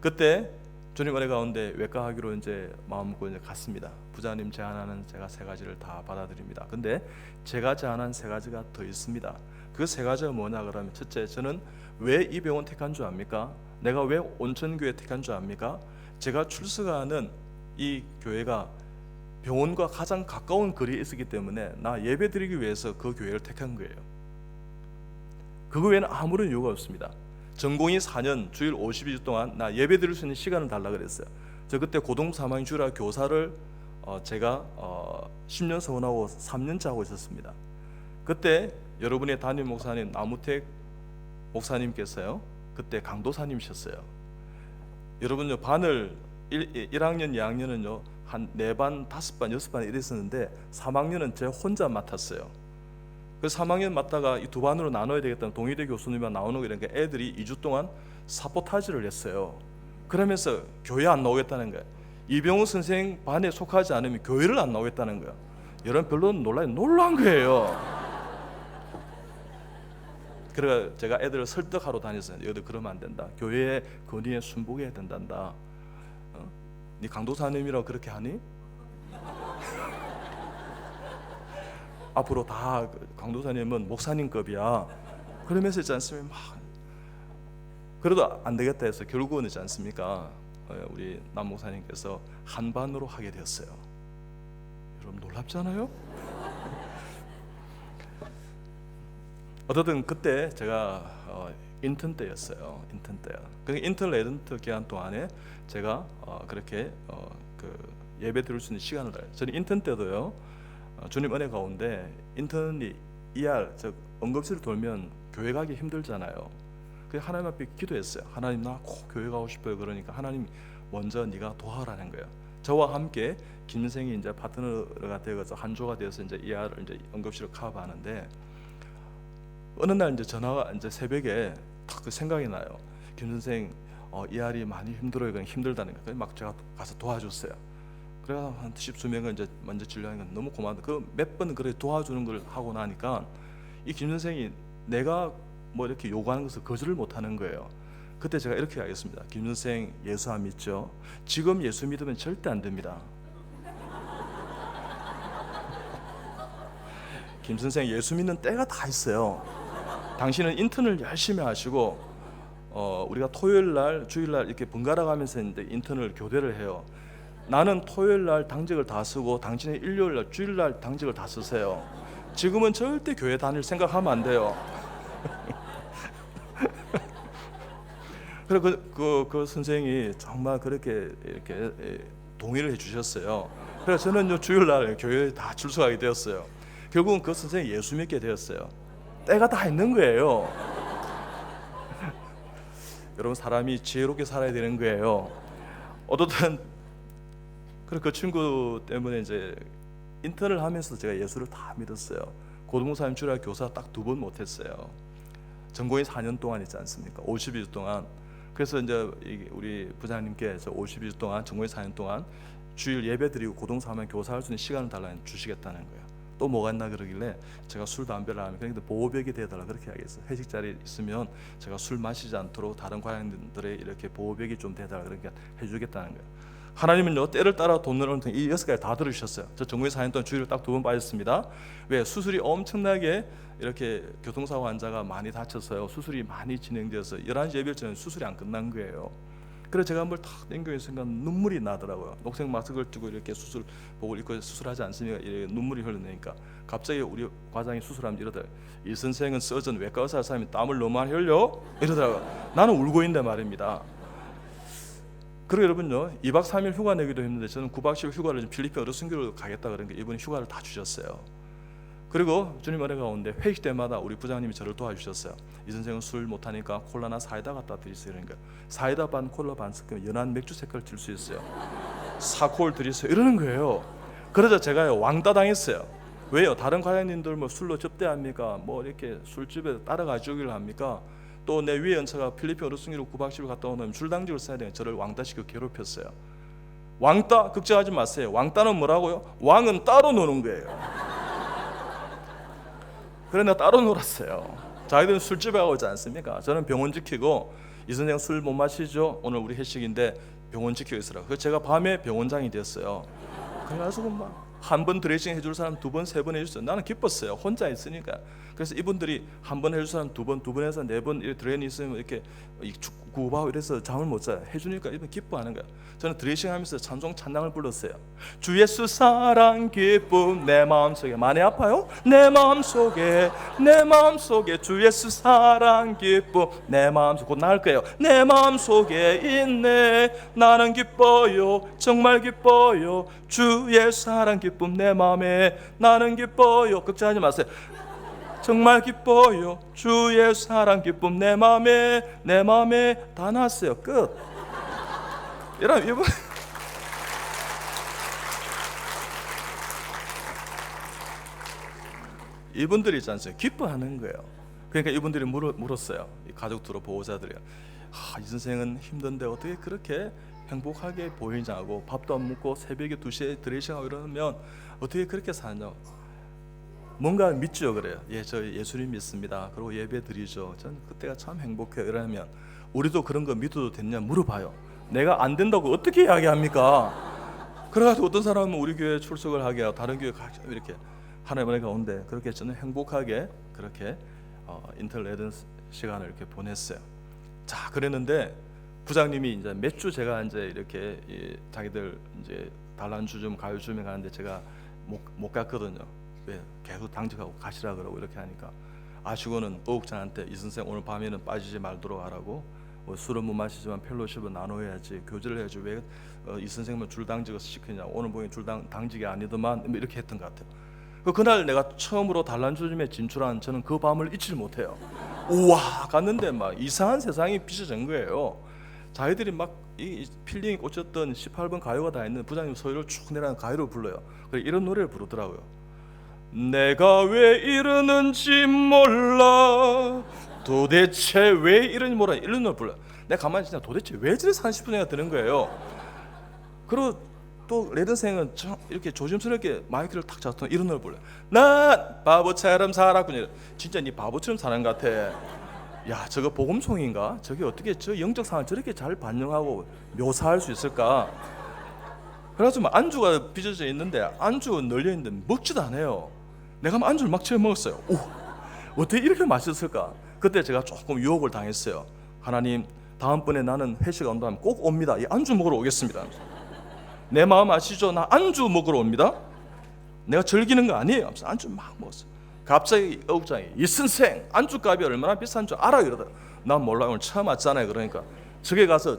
그때 주님 은혜 가운데 외과하기로 이제 마음 먹고 이제 갔습니다. 부장님 제안하는 제가 3가지를 다 받아들입니다. 근데 제가 제안한 3가지가 더 있습니다. 그 3가지가 뭐냐 그러면 첫째, 저는 왜 이 병원 택한 줄 압니까? 내가 왜 온천교회 택한 줄 압니까? 제가 출석하는 이 교회가 병원과 가장 가까운 거리에 있었기 때문에 나 예배 드리기 위해서 그 교회를 택한 거예요. 그거 외에는 아무런 이유가 없습니다. 전공의 4년 주일 52주 동안 나 예배 드릴 수 있는 시간을 달라 그랬어요. 저 그때 고등 3학년 주일학 교사를 제가 10년 서원하고 3년째 하고 있었습니다. 그때 여러분의 담임 목사님 나무택 목사님께서요 그때 강도사님이셨어요. 여러분요 반을 1학년 2학년은요 한 4반 5반 6반 이랬었는데 3학년은 제 혼자 맡았어요. 그래서 3학년 맡다가 이 2반으로 나눠야 되겠다는 동의대 교수님만 나오는 거 이러니까 애들이 2주 동안 사포타지를 했어요. 그러면서 교회 안 나오겠다는 거예요. 이병우 선생 반에 속하지 않으면 교회를 안 나오겠다는 거예요. 여러분 별로 놀란 거예요. 그래서 제가 애들을 설득하러 다녔어요. 너희들 그러면 안 된다. 교회의 권위에 순복해야 된단다. 네 강도사님이라고 그렇게 하니? 앞으로 다 강도사님은 목사님급이야. 그러면서 있지 않습니까? 막 그래도 안 되겠다 해서 결국은 있지 않습니까? 우리 남 목사님께서 한반으로 하게 되었어요. 여러분 놀랍잖아요? 어쨌든 그때 제가 인턴 때였어요. 인턴 때요. 그 인턴 레전트 기간 동안에 제가 그렇게 그 예배 드릴 수 있는 시간을 달아요. 저는 인턴 때도요. 주님 은혜 가운데 인턴이 즉 응급실을 돌면 교회 가기 힘들잖아요. 그래서 하나님 앞에 기도했어요. 하나님 나 꼭 교회 가고 싶어요. 그러니까 하나님 먼저 네가 도와라는 거예요. 저와 함께 김생이 이제 파트너가 되어서 한조가 되어서 이제 이하를 이제 응급실을 커버하는데 어느 날 이제 전화가 이제 새벽에 딱 그 생각이 나요. 김 선생 이하리 많이 힘들어요. 그냥 힘들다는 거예요. 막 제가 가서 도와줬어요. 그래서 한 10수명을 이제 먼저 진료하니까 너무 고마운데 그 몇 번 그래 도와주는 걸 하고 나니까 이 김 선생이 내가 뭐 이렇게 요구하는 것을 거절을 못하는 거예요. 그때 제가 이렇게 하겠습니다. 김 선생 예수 안 믿죠? 지금 예수 믿으면 절대 안 됩니다. 김 선생 예수 믿는 때가 다 있어요. 당신은 인턴을 열심히 하시고 우리가 토요일날 주일날 이렇게 번갈아 가면서 이제 인턴을 교대를 해요. 나는 토요일날 당직을 다 쓰고 당신은 일요일날 주일날 당직을 다 쓰세요. 지금은 절대 교회 다닐 생각하면 안 돼요. 그래 그 선생이 정말 그렇게 이렇게 동의를 해주셨어요. 그래서 저는 주일날 교회에 다 출석하게 되었어요. 결국은 그 선생이 예수 믿게 되었어요. 때가 다 있는 거예요. 여러분 사람이 지혜롭게 살아야 되는 거예요. 어떻든 그 친구 때문에 이제 인턴을 하면서 제가 예수를 다 믿었어요. 고등목사님 주일학 교사 딱 2번 못했어요. 전공이 4년 동안 있지 않습니까? 52주 동안. 그래서 이제 우리 부장님께서 50일 동안 정부의 4년 동안 주일 예배 드리고 고동사면 교사할 수 있는 시간을 달라 주시겠다는 거예요. 또 뭐가 있나 그러길래 제가 술 담배를 하면 그런데 보호벽이 되어달라 그렇게 하겠어요. 회식 자리에 있으면 제가 술 마시지 않도록 다른 과장님들의 이렇게 보호벽이 좀 되어달라 그러니까 해주겠다는 거예요. 하나님은요 때를 따라 돈을 얻는 이 6가지 다 들으셨어요. 저 정부의 4년 동안 주일을 딱 2번 빠졌습니다. 왜? 수술이 엄청나게 이렇게 교통사고 환자가 많이 다쳤어요. 수술이 많이 진행되어서 11시 예배 전에 수술이 안 끝난 거예요. 그래서 제가 한번 탁 땡겨있는 순간 눈물이 나더라고요. 녹색 마스크를 뜨고 이렇게 수술복을 입고 수술하지 않습니까? 눈물이 흘러내니까 갑자기 우리 과장이 수술하면 이러더라고요. 이 선생은 서전 외과 의사 사람이 땀을 너무 많이 흘려? 이러더라고요. 나는 울고 있는데 말입니다. 그리고 여러분요 2박 3일 휴가 내기도 했는데 저는 9박 10일 휴가를 좀 필리핀 어르신교를 가겠다 그러니까 이분이 휴가를 다 주셨어요. 그리고 주님 은혜 가운데 회식 때마다 우리 부장님이 저를 도와주셨어요. 이 선생은 술 못하니까 콜라나 사이다 갖다 드리세요. 그러니까 사이다 반 콜라 반 섞으면 연한 맥주 색깔 들 수 있어요. 4콜 드리세요 이러는 거예요. 그러자 제가요 왕따 당했어요. 왜요? 다른 과장님들 뭐 술로 접대합니까? 뭐 이렇게 술집에 따라가주기를 합니까? 또 내 위에 연차가 필리핀 어르신교로 9박 10일 갔다 오면 줄당직을 써야 돼요. 저를 왕따시키고 괴롭혔어요. 왕따 걱정하지 마세요. 왕따는 뭐라고요? 왕은 따로 노는 거예요. 그래 내가 따로 놀았어요. 자기들은 술집에 가고 있지 않습니까? 저는 병원 지키고 이 선생 술 못 마시죠? 오늘 우리 회식인데 병원 지키고 있으라고. 그래서 제가 밤에 병원장이 됐어요. 그래가지고 막 한 번 드레싱 해줄 사람 2번, 3번 해줬어요. 나는 기뻤어요. 혼자 있으니까. 그래서 이분들이 한 번 해줄 사람 2번, 2번 해서 4번 이렇게 드레인이 있으면 이렇게 구바고 이래서 잠을 못 자요. 해주니까 이분 기뻐하는 거야. 저는 드레싱하면서 찬송 찬양을 불렀어요. 주 예수 사랑 기쁨 내 마음속에. 많이 아파요? 내 마음속에 주 예수 사랑 기쁨 내 마음속에. 곧 나을 거예요. 내 마음속에 있네. 나는 기뻐요 정말 기뻐요. 주의 사랑 기쁨 내 마음에. 나는 기뻐요. 걱정하지 마세요. 정말 기뻐요. 주의 사랑 기쁨 내 마음에 다 났어요. 끝. 여러분 이분들이 있지 않습니까? 기뻐하는 거예요. 그러니까 이분들이 물었어요. 이 가족들로 보호자들이요. 이 선생은 힘든데 어떻게 그렇게 행복하게 보이냐고. 밥도 안 먹고 새벽에 2시에 드레싱하고 이러면 어떻게 그렇게 사냐. 뭔가 믿죠. 그래요. 예, 저 예수님 믿습니다. 그리고 예배 드리죠. 전 그때가 참 행복해요. 이러면 우리도 그런 거 믿어도 됐냐 물어봐요. 내가 안 된다고 어떻게 이야기합니까? 그래가지고 어떤 사람은 우리 교회 출석을 하게 하고 다른 교회 이렇게 하나님의 가운데 그렇게 저는 행복하게 그렇게 인터넷 시간을 이렇게 보냈어요. 자, 그랬는데 부장님이 이제 몇 주 제가 이제 이렇게 자기들 이제 단란주 좀 가요주에 가는데 제가 못 갔거든요. 왜? 계속 당직하고 가시라 그러고 이렇게 하니까 아시고는 어욱장한테 이 선생 오늘 밤에는 빠지지 말도록 하라고. 술은 못 마시지만 펠로십은 나눠야지, 교제를 해야지. 왜 이 선생님은 줄당직을 시키냐, 오늘 보니 줄당직이 아니더만, 이렇게 했던 것 같아요. 그날 내가 처음으로 단란주점에 진출한 저는 그 밤을 잊지 못해요. 우와 갔는데 막 이상한 세상이 빚어진 거예요. 자기들이 막 이 필링이 꽂혔던 18번 가요가 다 있는 부장님 소리를 쭉 내라는 가요를 불러요. 그래서 이런 노래를 부르더라고요. 내가 왜 이러는지 몰라, 도대체 왜 이러는지 몰라, 이런 노래 불러요. 내가 가만히 진짜 도대체 왜 저래 30분이나 드는 거예요. 그리고 또 레드생은 이렇게 조심스럽게 마이크를 탁 잡고 이런 노래 불러요. 난 바보처럼 살았군요. 진짜 네 바보처럼 사는 것 같아. 야, 저거 복음송인가? 저게 어떻게 저 영적 상황을 저렇게 잘 반영하고 묘사할 수 있을까? 그래서 막 안주가 빚어져 있는데 안주 널려 있는데 먹지도 않아요. 내가 안주를 막 채워 먹었어요. 오, 어떻게 이렇게 맛있었을까? 그때 제가 조금 유혹을 당했어요. 하나님, 다음번에 나는 회식 온다면 꼭 옵니다. 이 안주 먹으러 오겠습니다. 내 마음 아시죠? 나 안주 먹으러 옵니다. 내가 즐기는 거 아니에요. 안주 막 먹었어요. 갑자기 어국장이 이 선생 안주값이 얼마나 비싼 줄 알아? 이러더라. 난 몰라, 오늘 처음 왔잖아요. 그러니까 저기 가서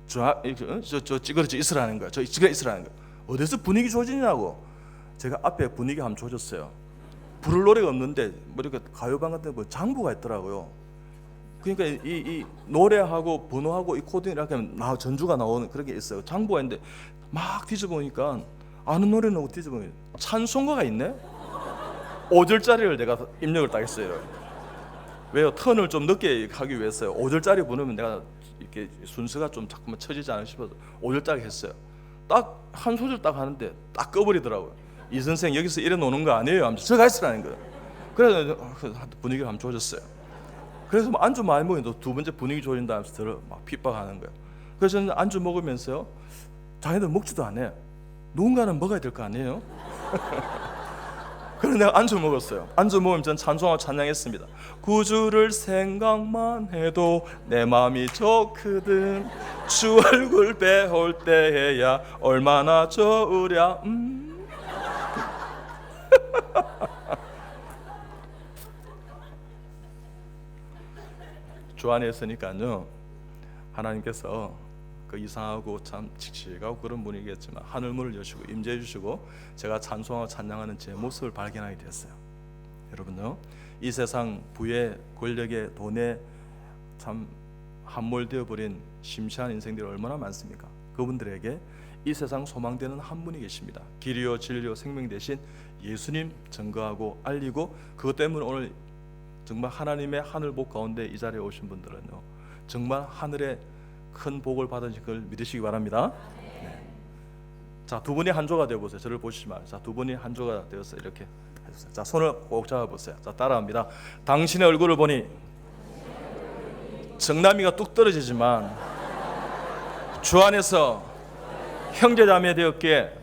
저 찌그러져 있으라는 거야. 저 찌그러 있으라는 거야. 어디서 분위기 조지냐고. 제가 앞에 분위기 한번 조졌어요. 부를 노래가 없는데 뭐 이렇게 가요방 같은 뭐 장부가 있더라고요. 그러니까 이 노래하고 번호하고 이 코딩 이렇게 전주가 나오는 그런 게 있어요. 장부가 있는데 막 뒤져보니까 아는 노래는 없고 뒤져보니까 찬송가가 있네. 5절짜리를 내가 입력을 딱 했어요. 왜요? 턴을 좀 늦게 하기 위해서요. 5절짜리 부르면 내가 이렇게 순서가 좀 자꾸만 처지지 않을까 싶어서 5절짜리 했어요. 딱 한 소절 딱 하는데 딱 꺼버리더라고요. 이 선생 여기서 이래 노는 거 아니에요 하면서 저가 있으라는 거예요. 그래서 분위기를 한번 조졌어요. 그래서 뭐 안주 많이 먹으면 두 번째 분위기 조진다 하면서 저를 막 핍박하는 거예요. 그래서 저는 안주 먹으면서요, 자기들 먹지도 않아요. 누군가는 먹어야 될 거 아니에요? 그래서 내가 안주 먹었어요. 안주 먹으면 전 찬송하고 찬양했습니다. 구주를 생각만 해도 내 마음이 좋거든. 주 얼굴 배울 때야 얼마나 좋으랴. 주 안에 있으니까요, 하나님께서 그 이상하고 참 칙칙하고 그런 분이겠지만 하늘문을 여시고 임재해 주시고 제가 찬송하고 찬양하는 제 모습을 발견하게 됐어요. 여러분요, 이 세상 부의 권력의 돈에 참 함몰되어 버린 심취한 인생들이 얼마나 많습니까? 그분들에게 이 세상 소망되는 한 분이 계십니다. 길이요 진리요 생명 대신 예수님 증거하고 알리고, 그것 때문에 오늘 정말 하나님의 하늘 복 가운데 이 자리에 오신 분들은요, 정말 하늘의 큰 복을 받으실 걸 믿으시기 바랍니다. 네. 자, 두 분이 한 조가 되어 보세요. 저를 보시지 마세요. 자, 두 분이 한 조가 되어서 이렇게 해주세요. 자, 손을 꼭 잡아 보세요. 자, 따라합니다. 당신의 얼굴을 보니 정남이가 뚝 떨어지지만 주 안에서 형제자매 되었기에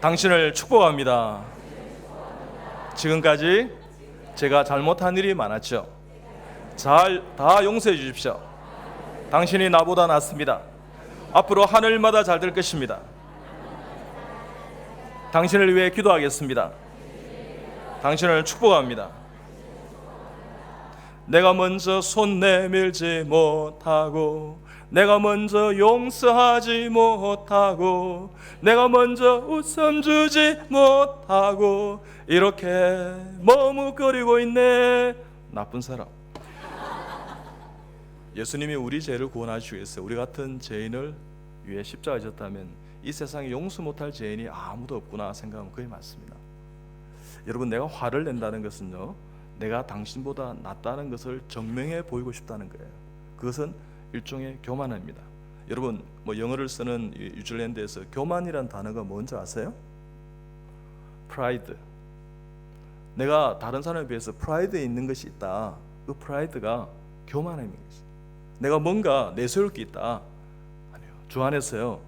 당신을 축복합니다. 지금까지 제가 잘못한 일이 많았죠. 다 용서해 주십시오. 당신이 나보다 낫습니다. 앞으로 하늘마다 잘 될 것입니다. 당신을 위해 기도하겠습니다. 당신을 축복합니다. 내가 먼저 손 내밀지 못하고, 내가 먼저 용서하지 못하고, 내가 먼저 웃음 주지 못하고, 이렇게 머뭇거리고 있네. 나쁜 사람. 예수님이 우리 죄를 구원하시기 위해서 우리 같은 죄인을 위해 십자가에 졌다면 이 세상에 용서 못할 죄인이 아무도 없구나 생각하면 그게 맞습니다. 여러분, 내가 화를 낸다는 것은요, 내가 당신보다 낫다는 것을 증명해 보이고 싶다는 거예요. 그것은 일종의 교만입니다. 여러분, 뭐 영어를 쓰는 뉴질랜드에서 교만이란 단어가 뭔지 아세요? 프라이드. 내가 다른 사람에 비해서 프라이드에 있는 것이 있다. 그 프라이드가 교만함인 것이죠. 내가 뭔가 내세울 게 있다. 아니요. 주 안에서요,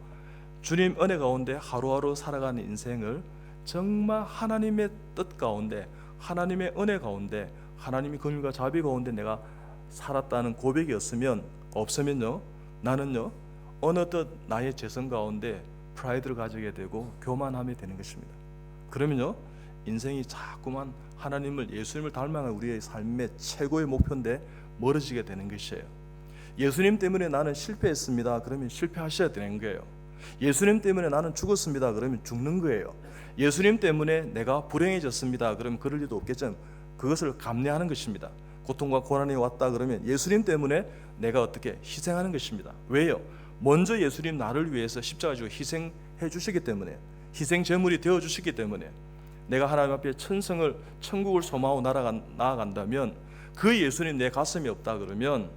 주님 은혜 가운데 하루하루 살아가는 인생을 정말 하나님의 뜻 가운데, 하나님의 은혜 가운데, 하나님의 긍휼과 자비 가운데 내가 살았다는 고백이었으면, 없으면요, 나는요 어느덧 나의 재성 가운데 프라이드를 가지게 되고 교만함이 되는 것입니다. 그러면요, 인생이 자꾸만 하나님을, 예수님을 닮아가는 우리의 삶의 최고의 목표인데 멀어지게 되는 것이에요. 예수님 때문에 나는 실패했습니다. 그러면 실패하셔야 되는 거예요. 예수님 때문에 나는 죽었습니다. 그러면 죽는 거예요. 예수님 때문에 내가 불행해졌습니다. 그러면 그럴 리도 없겠죠. 그것을 감내하는 것입니다. 고통과 고난이 왔다 그러면 예수님 때문에 내가 어떻게 희생하는 것입니다. 왜요? 먼저 예수님 나를 위해서 십자가 지고 희생해 주시기 때문에, 희생 제물이 되어 주시기 때문에 내가 하나님 앞에 천국을 소망하고 나아간다면, 그 예수님 내 가슴이 없다 그러면,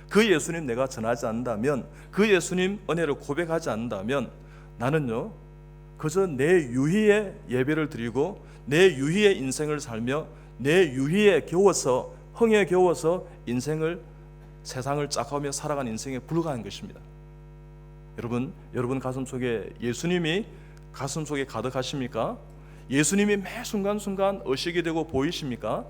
그 예수님 내가 전하지 않는다면, 그 예수님 은혜를 고백하지 않는다면, 나는요 그저 내 유희의 예배를 드리고 내 유희의 인생을 살며 내 유희에 겨워서, 흥에 겨워서 인생을, 세상을 짝하며 살아가는 인생에 불과한 것입니다. 여러분 가슴속에 예수님이 가슴속에 가득하십니까? 예수님이 매 순간순간 의식이 되고 보이십니까?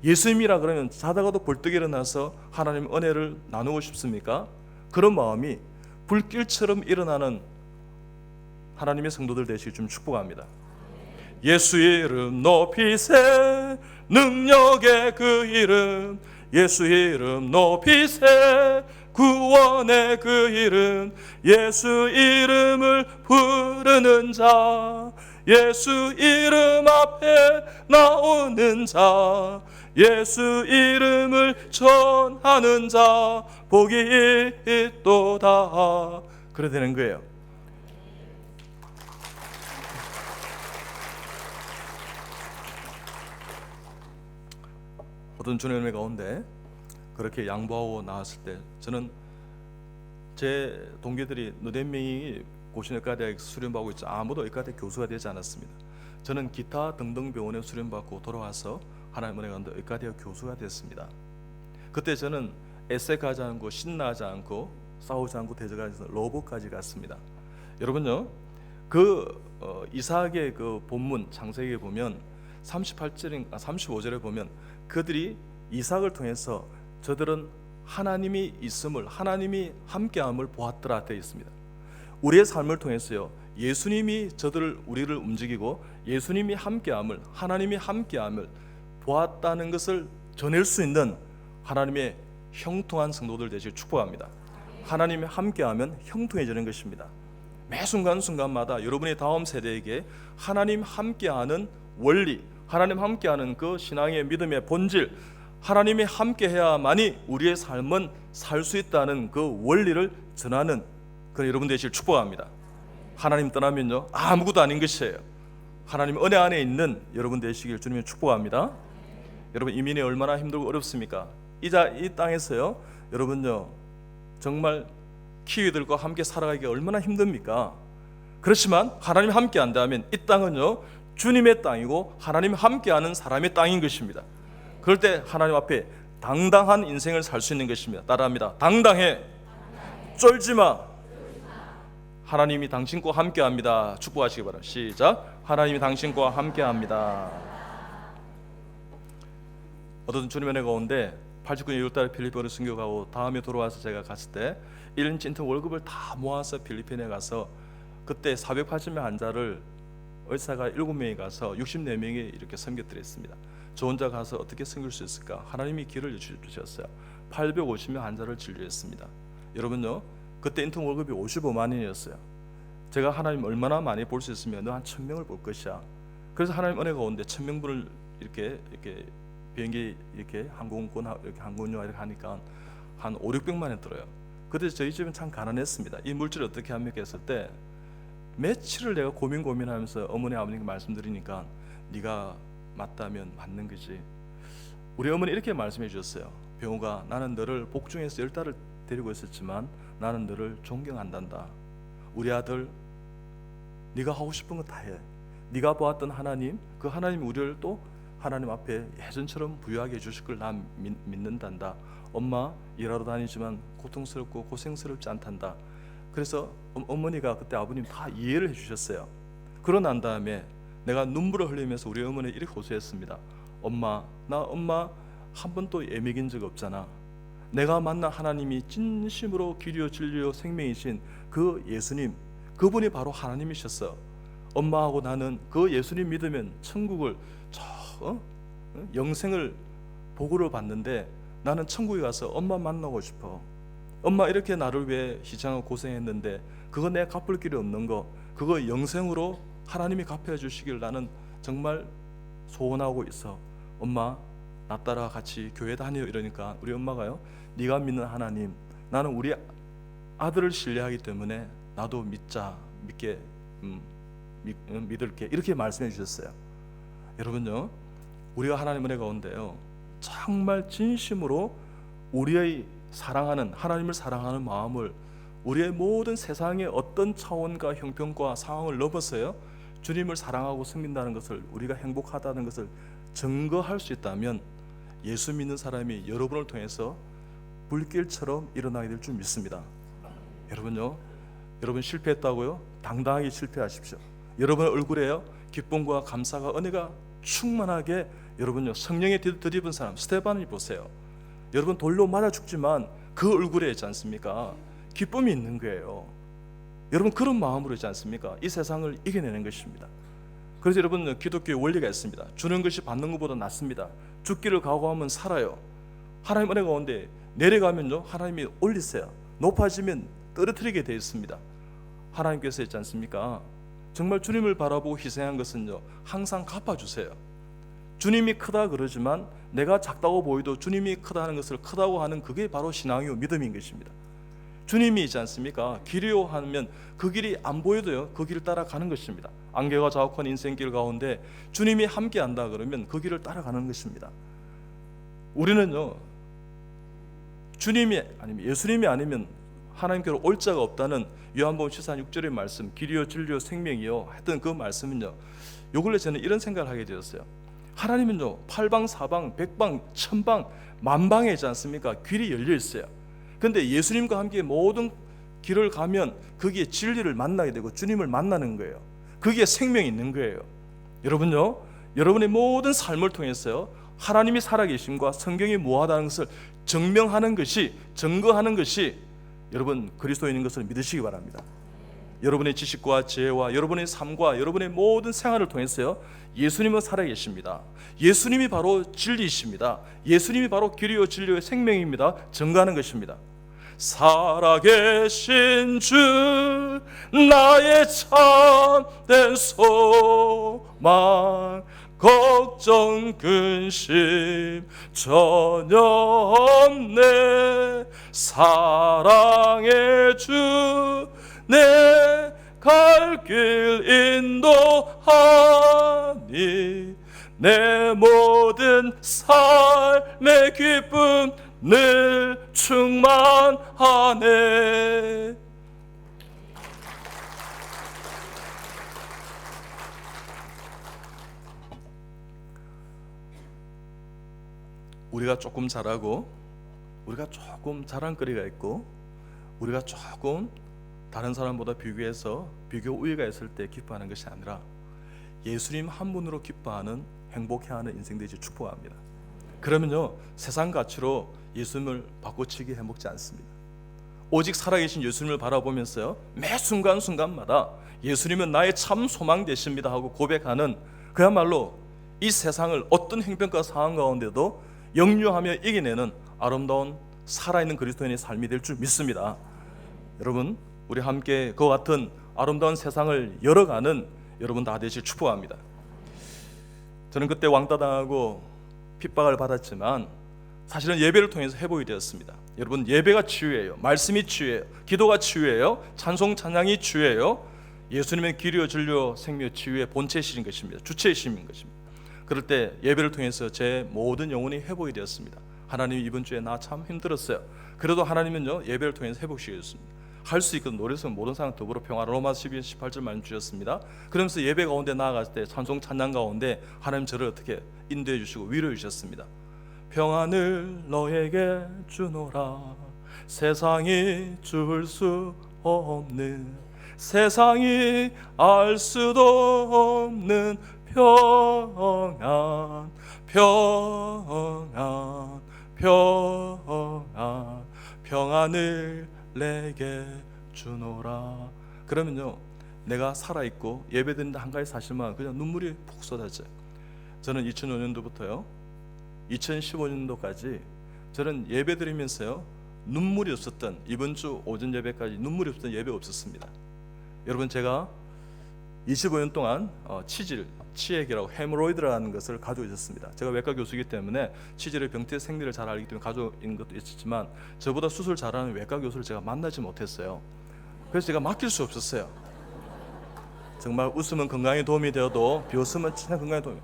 예수님이라 그러면 자다가도 벌떡 일어나서 하나님 은혜를 나누고 싶습니까? 그런 마음이 불길처럼 일어나는 하나님의 성도들 되시길 좀 축복합니다. 예수 이름 높이세, 능력의 그 이름, 예수 이름 높이세, 구원의 그 이름, 예수 이름을 부르는 자, 예수 이름 앞에 나오는 자, 예수 이름을 전하는 자, 복이 있도다. 그래 되는 거예요. 어떤 주님의 가운데 그렇게 양보하고 나왔을 때 저는 제 동기들이 너댓 명이 고신의과대학 수련받고 있죠. 아무도 의과대 교수가 되지 않았습니다. 저는 기타 등등 병원에 수련받고 돌아와서 하나님 은혜 가운데 의과대학 교수가 됐습니다. 그때 저는 애색하지 않고 신나지 않고 싸우지 않고 대적하지 않고 로봇까지 갔습니다. 여러분요, 이사학의 그 본문 창세기에 보면 35절에 보면 그들이 이삭을 통해서 저들은 하나님이 있음을, 하나님이 함께함을 보았더라 되어 있습니다. 우리의 삶을 통해서요, 예수님이 우리를 움직이고 예수님이 함께함을, 하나님이 함께함을 보았다는 것을 전할 수 있는 하나님의 형통한 성도들 되시길 축복합니다. 하나님이 함께하면 형통해지는 것입니다. 매 순간순간마다 여러분의 다음 세대에게 하나님 함께하는 원리, 하나님 함께하는 그 신앙의 믿음의 본질, 하나님이 함께해야만이 우리의 삶은 살 수 있다는 그 원리를 전하는 그런 여러분 되시길 축복합니다. 하나님 떠나면요, 아무것도 아닌 것이에요. 하나님 은혜 안에 있는 여러분 되시길 주님의 축복합니다. 여러분, 이민이 얼마나 힘들고 어렵습니까? 이 땅에서요, 여러분요, 정말 키위들과 함께 살아가기가 얼마나 힘듭니까? 그렇지만 하나님 함께 한다면 이 땅은요, 주님의 땅이고 하나님 함께하는 사람의 땅인 것입니다. 그럴 때 하나님 앞에 당당한 인생을 살 수 있는 것입니다. 따라합니다. 당당해, 쫄지마. 하나님이 당신과 함께합니다. 축복하시기 바랍니다. 시작. 하나님이 당신과 함께합니다. 어떤 주님의 은혜 가운데 89년 6월달에 필리핀으로 순교 가고 다음에 돌아와서 제가 갔을 때 1년 찐통 월급을 다 모아서 필리핀에 가서 그때 480명 환자를 의사가 7명이 가서 64명이 이렇게 섬겨드렸습니다. 저 혼자 가서 어떻게 섬길 수 있을까? 하나님이 길을 주셨어요. 850명 환자를 진료했습니다. 여러분요, 그때 인턴 월급이 55만 원이었어요. 제가 하나님 얼마나 많이 볼 수 있으면 너 한 1000명을 볼 것이야. 그래서 하나님 은혜가 오는데 1000명분을 이렇게 비행기 이렇게 항공권 이렇게 항공료 이렇게 하니까 한 500~600만 원 들어요. 그때 저희 집은 참 가난했습니다. 이 물질을 어떻게 합니까 했을 때 며칠을 내가 고민하면서 어머니 아버님께 말씀드리니까 네가 맞다면 맞는 거지. 우리 어머니 이렇게 말씀해 주셨어요. 병호가, 나는 너를 복중에서 10달을 데리고 있었지만 나는 너를 존경한단다. 우리 아들, 네가 하고 싶은 거 다 해. 네가 보았던 하나님, 그 하나님이 우리를 또 하나님 앞에 예전처럼 부유하게 해주실 걸 난 믿는단다. 엄마 일하러 다니지만 고통스럽고 고생스럽지 않단다. 그래서 어머니가 그때 아버님 다 이해를 해주셨어요. 그러고 난 다음에 내가 눈물을 흘리면서 우리 어머니 이렇게 호소했습니다. 엄마, 나 엄마 한 번도 애먹인 적 없잖아. 내가 만난 하나님이 진심으로 길이요 진리요 생명이신 그 예수님, 그분이 바로 하나님이셨어. 엄마하고 나는 그 예수님 믿으면 천국을 영생을 보고를 받는데 나는 천국에 가서 엄마 만나고 싶어. 엄마 이렇게 나를 위해 희생하고 고생했는데 그거 내가 갚을 길이 없는 거, 그거 영생으로 하나님이 갚아 주시길 나는 정말 소원하고 있어. 엄마 나 따라 같이 교회 다녀. 이러니까 우리 엄마가요, 네가 믿는 하나님, 나는 우리 아들을 신뢰하기 때문에 나도 믿을게, 이렇게 말씀해 주셨어요. 여러분요, 우리가 하나님 은혜 가운데요, 정말 진심으로 우리의 사랑하는 하나님을 사랑하는 마음을 우리의 모든 세상의 어떤 차원과 형편과 상황을 넘어서요, 주님을 사랑하고 섬긴다는 것을, 우리가 행복하다는 것을 증거할 수 있다면 예수 믿는 사람이 여러분을 통해서 불길처럼 일어나게 될 줄 믿습니다. 여러분요, 여러분 실패했다고요? 당당하게 실패하십시오. 여러분의 얼굴에요, 기쁨과 감사가, 은혜가 충만하게, 여러분요, 성령에 덧입은 사람 스데반을 보세요. 여러분 돌로 맞아 죽지만 그 얼굴에 있지 않습니까? 기쁨이 있는 거예요. 여러분 그런 마음으로 있지 않습니까? 이 세상을 이겨내는 것입니다. 그래서 여러분 기독교의 원리가 있습니다. 주는 것이 받는 것보다 낫습니다. 죽기를 각오하면 살아요. 하나님 은혜 가운데 내려가면요, 하나님이 올리세요. 높아지면 떨어뜨리게 되어 있습니다. 하나님께서 있지 않습니까? 정말 주님을 바라보고 희생한 것은요, 항상 갚아주세요. 주님이 크다 그러지만 내가 작다고 보이도 주님이 크다는 것을 크다고 하는, 그게 바로 신앙이요 믿음인 것입니다. 주님이 있지 않습니까? 길이요 하면 그 길이 안 보여도요, 그 길을 따라가는 것입니다. 안개가 자욱한 인생길 가운데 주님이 함께한다 그러면 그 길을 따라가는 것입니다. 우리는요, 주님이 아니면 예수님이 아니면 하나님께로 올 자가 없다는 요한복음 14장 6절의 말씀, 길이요 진리요 생명이요 했던 그 말씀은요, 요 근래 저는 이런 생각을 하게 되었어요. 하나님은요 팔방 사방 백방 천방 만방에 있지 않습니까? 길이 열려 있어요. 근데 예수님과 함께 모든 길을 가면 거기에 진리를 만나게 되고 주님을 만나는 거예요. 거기에 생명이 있는 거예요. 여러분요, 여러분의 모든 삶을 통해서요 하나님이 살아계심과 성경이 무엇하다는 것을 증명하는 것이, 증거하는 것이 여러분 그리스도인인 것을 믿으시기 바랍니다. 여러분의 지식과 지혜와 여러분의 삶과 여러분의 모든 생활을 통해서요 예수님은 살아계십니다. 예수님이 바로 진리이십니다. 예수님이 바로 길이요 진리요 생명입니다. 증거하는 것입니다. 살아계신 주 나의 참된 소망, 걱정 근심 전혀 없네. 사랑의 주 내 갈 길 인도하니 내 모든 삶의 기쁨 늘 충만하네. 우리가 조금 잘하고 우리가 조금 자랑거리가 있고 우리가 조금 다른 사람보다 비교해서 비교 우위가 있을 때 기뻐하는 것이 아니라 예수님 한 분으로 기뻐하는 행복해하는 인생 되지 축복합니다. 그러면요 세상 가치로 예수님을 바꿔치기 해먹지 않습니다. 오직 살아계신 예수님을 바라보면서요 매 순간순간마다 예수님은 나의 참 소망 되십니다 하고 고백하는, 그야말로 이 세상을 어떤 형편과 상황 가운데도 역류하며 이겨내는 아름다운 살아있는 그리스도인의 삶이 될 줄 믿습니다. 여러분, 우리 함께 그와 같은 아름다운 세상을 열어가는 여러분 다 되실 축복합니다. 저는 그때 왕따 당하고 핍박을 받았지만 사실은 예배를 통해서 회복이 되었습니다. 여러분, 예배가 치유예요. 말씀이 치유예요. 기도가 치유예요. 찬송 찬양이 치유예요. 예수님의 길이요 진리요 생명 치유의 본체이신 것입니다. 주체이신 것입니다. 그럴 때 예배를 통해서 제 모든 영혼이 회복이 되었습니다. 하나님, 이번 주에 나 참 힘들었어요. 그래도 하나님은요 예배를 통해서 회복시켜줬습니다. 할 수 있거든 노래성 모든 사람 더불어 평화, 로마 12장 18절 말씀 주셨습니다. 그러면서 예배 가운데 나아갔을 때 찬송 찬양 가운데 하나님 저를 어떻게 인도해 주시고 위로해 주셨습니다. 평안을 너에게 주노라, 세상이 줄 수 없는, 세상이 알 수도 없는 평안, 평안, 평안, 평안을 내게 주노라. 그러면요 내가 살아있고 예배드린다 한 가지 사실만 그냥 눈물이 푹 쏟아져요. 저는 2005년도부터요 2015년도까지 저는 예배드리면서요 눈물이 없었던, 이번 주 오전 예배까지 눈물이 없었던 예배 없었습니다. 여러분, 제가 25년 동안 치액이라고 헤모로이드라는 것을 가지고 있었습니다. 제가 외과 교수이기 때문에 치질의 병태 생리를 잘 알기 때문에 가지고 있는 것도 있었지만 저보다 수술 잘하는 외과 교수를 제가 만나지 못했어요. 그래서 제가 맡길 수 없었어요. 정말 웃으면 건강에 도움이 되어도 비웃으면 진짜 건강에 도움이.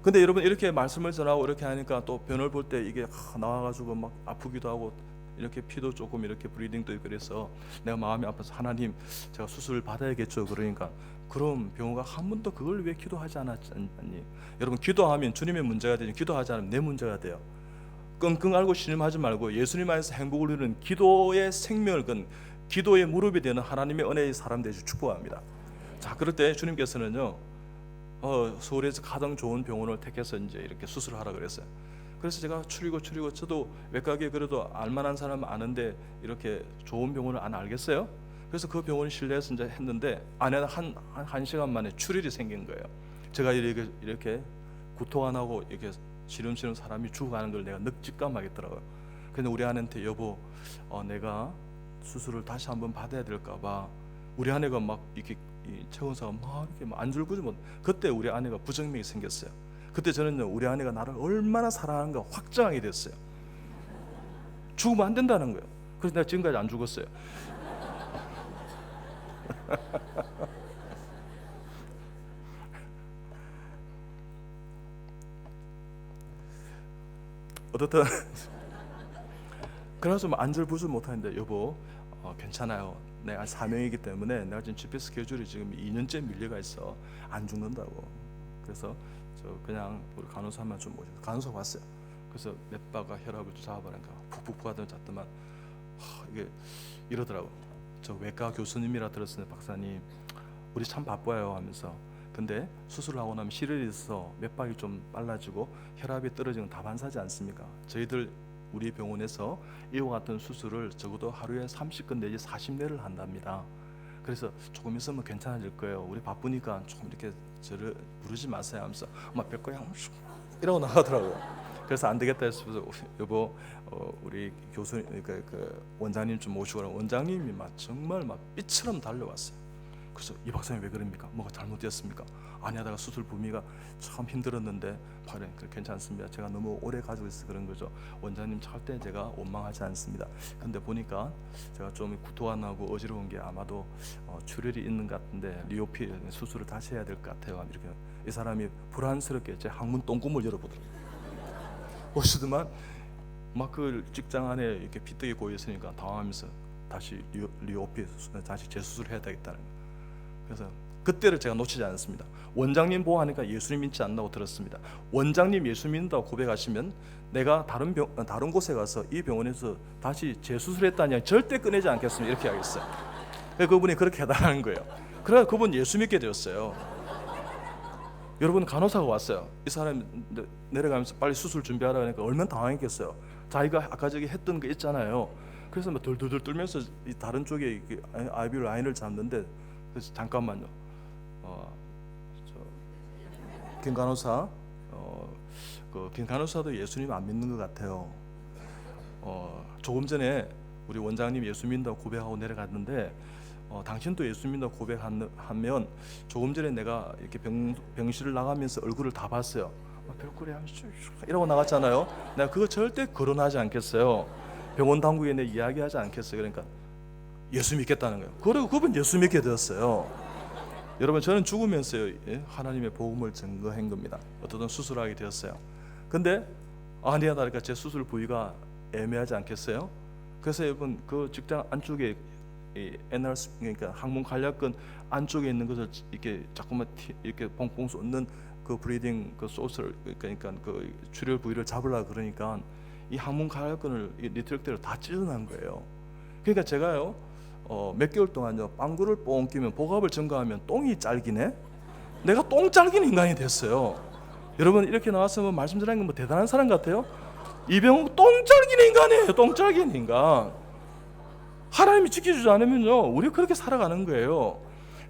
근데 여러분, 이렇게 말씀을 전하고 이렇게 하니까 또 변을 볼 때 이게 나와가지고 막 아프기도 하고 이렇게 피도 조금 이렇게 브리딩도 있고 그래서 내가 마음이 아파서 하나님 제가 수술을 받아야겠죠. 그러니까 그럼 병호가 한 번도 그걸 왜 기도하지 않았니? 여러분, 기도하면 주님의 문제가 되지 기도하지 않으면 내 문제가 돼요. 끙끙 앓고 신음하지 말고 예수님 안에서 행복을 누리는 기도의 생명을 건 기도의 무릎이 되는 하나님의 은혜의 사람 되시 축복합니다. 자, 그럴 때 주님께서는요 서울에서 가장 좋은 병원을 택해서 이제 이렇게 수술을 하라 그랬어요. 그래서 제가 추리고 저도 외과계 그래도 알만한 사람 아는데 이렇게 좋은 병원을 안 알겠어요? 그래서 그 병원을 신뢰해서 이제 했는데 안에 한 시간 만에 출혈이 생긴 거예요. 제가 이렇게 구토 안 하고 이렇게 시름시름 사람이 죽어가는 걸 내가 직감하겠더라고요. 근데 우리 아내한테 여보, 내가 수술을 다시 한번 받아야 될까봐 우리 아내가 막 이렇게 최원사가 막 이렇게 안절부절 못. 그때 우리 아내가 부정맥이 생겼어요. 그때 저는요 우리 아내가 나를 얼마나 사랑하는가 확정하게 됐어요. 죽으면 안 된다는 거예요. 그래서 내가 지금까지 안 죽었어요. 어떻든 그래서 안절부절 못하는데 여보 괜찮아요. 내가 사명이기 때문에 내가 지금 집회 스케줄이 지금 2년째 밀려가 있어. 안 죽는다고. 그래서 저 그냥 우리 간호사만 좀 모셔. 간호사 왔어요. 그래서 몇 바가 혈압을 잡아보니까 푹푹 하던 잤더만 이게 이러더라고. 저 외과 교수님이라 들었으니 박사님 우리 참 바빠요 하면서, 근데 수술을 하고 나면 실혈이 있어서 몇 박이 좀 빨라지고 혈압이 떨어지는 다반사지 않습니까? 저희들 우리 병원에서 이와 같은 수술을 적어도 하루에 30건 내지 40내를 한답니다. 그래서 조금 있으면 괜찮아질 거예요. 우리 바쁘니까 조금 이렇게 저를 부르지 마세요 하면서 막 별거야 이러고 나가더라고요. 그래서 안 되겠다 해서 여보 우리 교수 그 원장님 좀 모시고, 원장님이 막 정말 막 삐처럼 달려왔어요. 그래서 이 박사님 왜 그럽니까? 뭐가 잘못되었습니까? 아니 하다가 수술 부미가 참 힘들었는데 발에 괜찮습니다. 제가 너무 오래 가지고 있어서 그런 거죠. 원장님 절대 제가 원망하지 않습니다. 근데 보니까 제가 좀 구토 안 나고 어지러운 게 아마도 출혈이 있는 것 같은데 리오피 수술을 다시 해야 될 것 같아요. 이렇게 이 사람이 불안스럽게 제 항문 똥구멍을 열어보더라고요. 오시더만 막 그 직장 안에 이렇게 비떡이 고여 있으니까 당황하면서 다시 리오피 다시 재수술을 해야 되겠다는 거예요. 그래서 그때를 제가 놓치지 않습니다. 원장님 보호하니까 예수님 믿지 않는다고 들었습니다. 원장님 예수 믿는다고 고백하시면 내가 다른 곳에 가서 이 병원에서 다시 재수술했다니 절대 꺼내지 않겠습니다. 이렇게 하겠어요. 그분이 그렇게 해달라는 거예요. 그래 그분 예수 믿게 되었어요. 여러분 간호사가 왔어요. 이 사람이 내려가면서 빨리 수술 준비하라 하니까 얼마나 당황했겠어요. 자기가 아까 저기 했던 거 있잖아요. 그래서 막 덜덜덜 떨면서 이 다른 쪽에 IV 라인을 잡는데, 그래서 잠깐만요. 김 간호사, 김 간호사도 예수님 안 믿는 것 같아요. 조금 전에 우리 원장님 예수 믿는다고 고백하고 내려갔는데, 당신도 예수 믿는다고 고백하면 조금 전에 내가 이렇게 병실을 나가면서 얼굴을 다 봤어요. 별꼴이 하면서 이러고 나갔잖아요. 내가 그거 절대 거론하지 않겠어요. 병원 당국에 내 이야기하지 않겠어요. 그러니까 예수 믿겠다는 거예요. 그리고 그분 예수 믿게 되었어요. 여러분 저는 죽으면서 하나님의 복음을 증거한 겁니다. 어떤 수술하게 되었어요. 근데 아니야 다르니까 제 수술 부위가 애매하지 않겠어요? 그래서 여러분 그 직장 안쪽에 NRS 그러니까 항문 관략근 안쪽에 있는 것을 이렇게 자꾸만 이렇게 뻥뻥 쏟는 그 브리딩 그 소스를 그러니까 그 출혈 부위를 잡으려고 그러니까 이 항문 관략근을 니트력대로 다 찢어난 거예요. 그러니까 제가요 몇 개월 동안요 빵구를 뽕 끼면 복압을 증가하면 똥이 짧기네. 내가 똥 짧긴 인간이 됐어요. 여러분 이렇게 나왔으면 말씀 드리는 건 뭐 대단한 사람 같아요? 이병욱 똥 짧긴 인간이에요. 똥 짧긴 인간. 하나님이 지켜주지 않으면요 우리 그렇게 살아가는 거예요.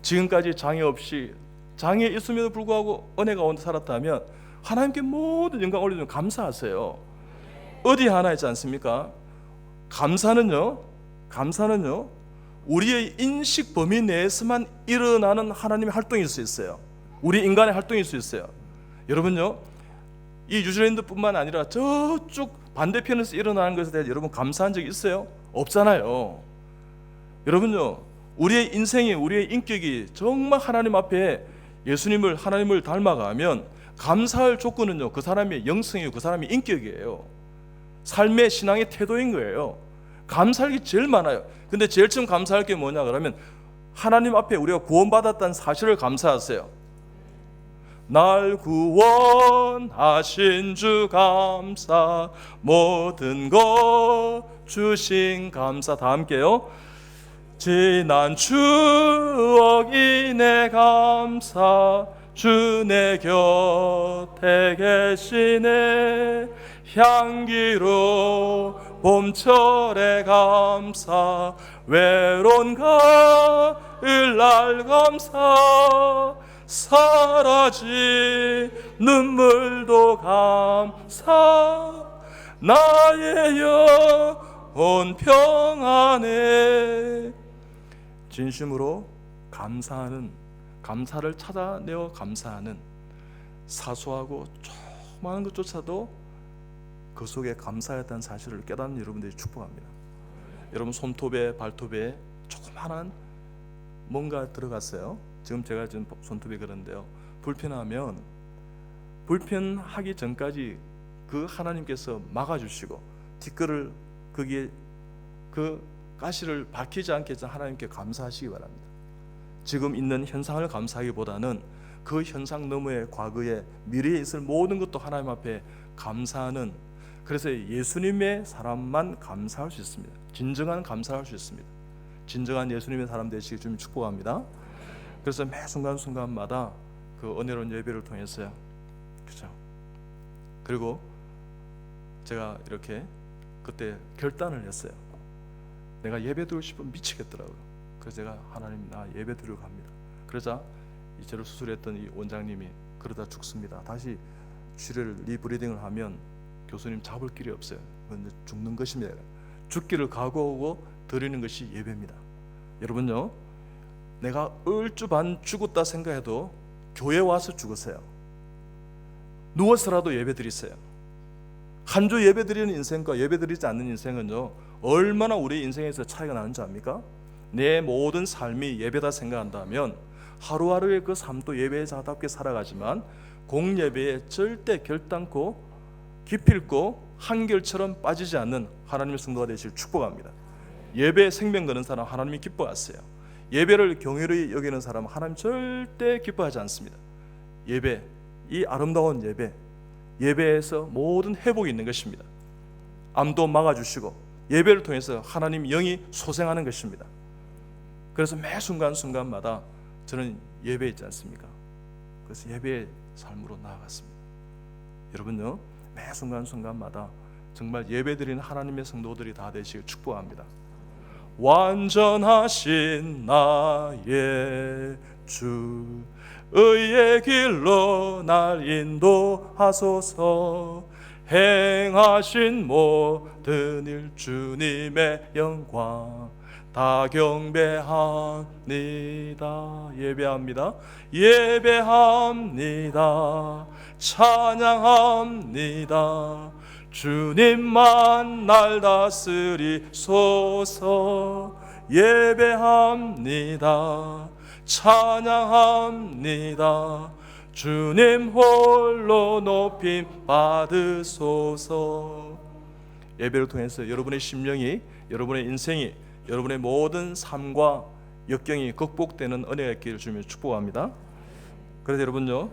지금까지 장애 없이 장애 있음에도 불구하고 은혜가 온 살았다면 하나님께 모든 영광 올려주면 감사하세요. 어디 하나 있지 않습니까? 감사는요 우리의 인식 범위 내에서만 일어나는 하나님의 활동일 수 있어요. 우리 인간의 활동일 수 있어요. 여러분요 이 뉴질랜드뿐만 아니라 저쪽 반대편에서 일어나는 것에 대해 여러분 감사한 적이 있어요? 없잖아요. 여러분요 우리의 인생이 우리의 인격이 정말 하나님 앞에 하나님을 닮아가면 감사할 조건은요 그 사람의 영성이고 그 사람의 인격이에요. 삶의 신앙의 태도인 거예요. 감사할 게 제일 많아요. 근데 제일 처음 감사할 게 뭐냐 그러면 하나님 앞에 우리가 구원받았다는 사실을 감사하세요. 날 구원하신 주 감사, 모든 것 주신 감사. 다 함께요. 지난 추억이 내 감사, 주 내 곁에 계시네. 향기로 봄철의 감사, 외로운 가을 날 감사, 사라진 눈물도 감사, 나의 영혼 평안해. 진심으로 감사를 찾아내어 감사하는 사소하고 조그마한 것조차도 그 속에 감사했다는 사실을 깨닫는 여러분들이 축복합니다. 여러분 손톱에 발톱에 조그마한 뭔가 들어갔어요. 지금 제가 지금 손톱이 그런데요. 불편하기 전까지 그 하나님께서 막아주시고 티끌을 거기에 그 가시를 박히지 않게 해서 하나님께 감사하시기 바랍니다. 지금 있는 현상을 감사하기보다는 그 현상 너머의 과거에 미래에 있을 모든 것도 하나님 앞에 감사하는, 그래서 예수님의 사람만 감사할 수 있습니다. 진정한 감사할 수 있습니다. 진정한 예수님의 사람 되시길 주님 축복합니다. 그래서 매 순간순간마다 그 은혜로운 예배를 통해서요, 그죠? 그리고 제가 이렇게 그때 결단을 했어요. 내가 예배드리고 싶으면 미치겠더라고요. 그래서 제가 하나님, 나 예배드리러 갑니다. 그러자 이 저를 수술했던 이 원장님이 그러다 죽습니다. 다시 치료를 리브리딩을 하면 교수님 잡을 길이 없어요. 그건 죽는 것입니다. 죽기를 각오하고 드리는 것이 예배입니다. 여러분요, 내가 얼주반 죽었다 생각해도 교회 와서 죽으세요. 누워서라도 예배 드리세요. 한 주 예배 드리는 인생과 예배 드리지 않는 인생은요, 얼마나 우리 인생에서 차이가 나는 줄 압니까? 내 모든 삶이 예배다 생각한다면 하루하루의 그 삶도 예배자답게 살아가지만 공예배에 절대 결단코 기필코 한결처럼 빠지지 않는 하나님의 성도가 되실 축복합니다. 예배에 생명 거는 사람 하나님이 기뻐하세요. 예배를 경외히 여기는 사람은 하나님 절대 기뻐하지 않습니다. 예배, 이 아름다운 예배에서 모든 회복이 있는 것입니다. 암도 막아주시고 예배를 통해서 하나님 영이 소생하는 것입니다. 그래서 매 순간순간마다 저는 예배 있지 않습니까? 그래서 예배의 삶으로 나아갔습니다. 여러분요, 매 순간순간마다 정말 예배드리는 하나님의 성도들이 다 되시길 축복합니다. 완전하신 나의 주, 의의 길로 날 인도하소서. 행하신 모든 일 주님의 영광 다 경배합니다. 예배합니다. 예배합니다. 찬양합니다. 주님만 날 다스리소서. 예배합니다. 찬양합니다. 주님 홀로 높임 받으소서. 예배를 통해서 여러분의 심령이, 여러분의 인생이, 여러분의 모든 삶과 역경이 극복되는 은혜가 있기를 주며 축복합니다. 그래서 여러분요,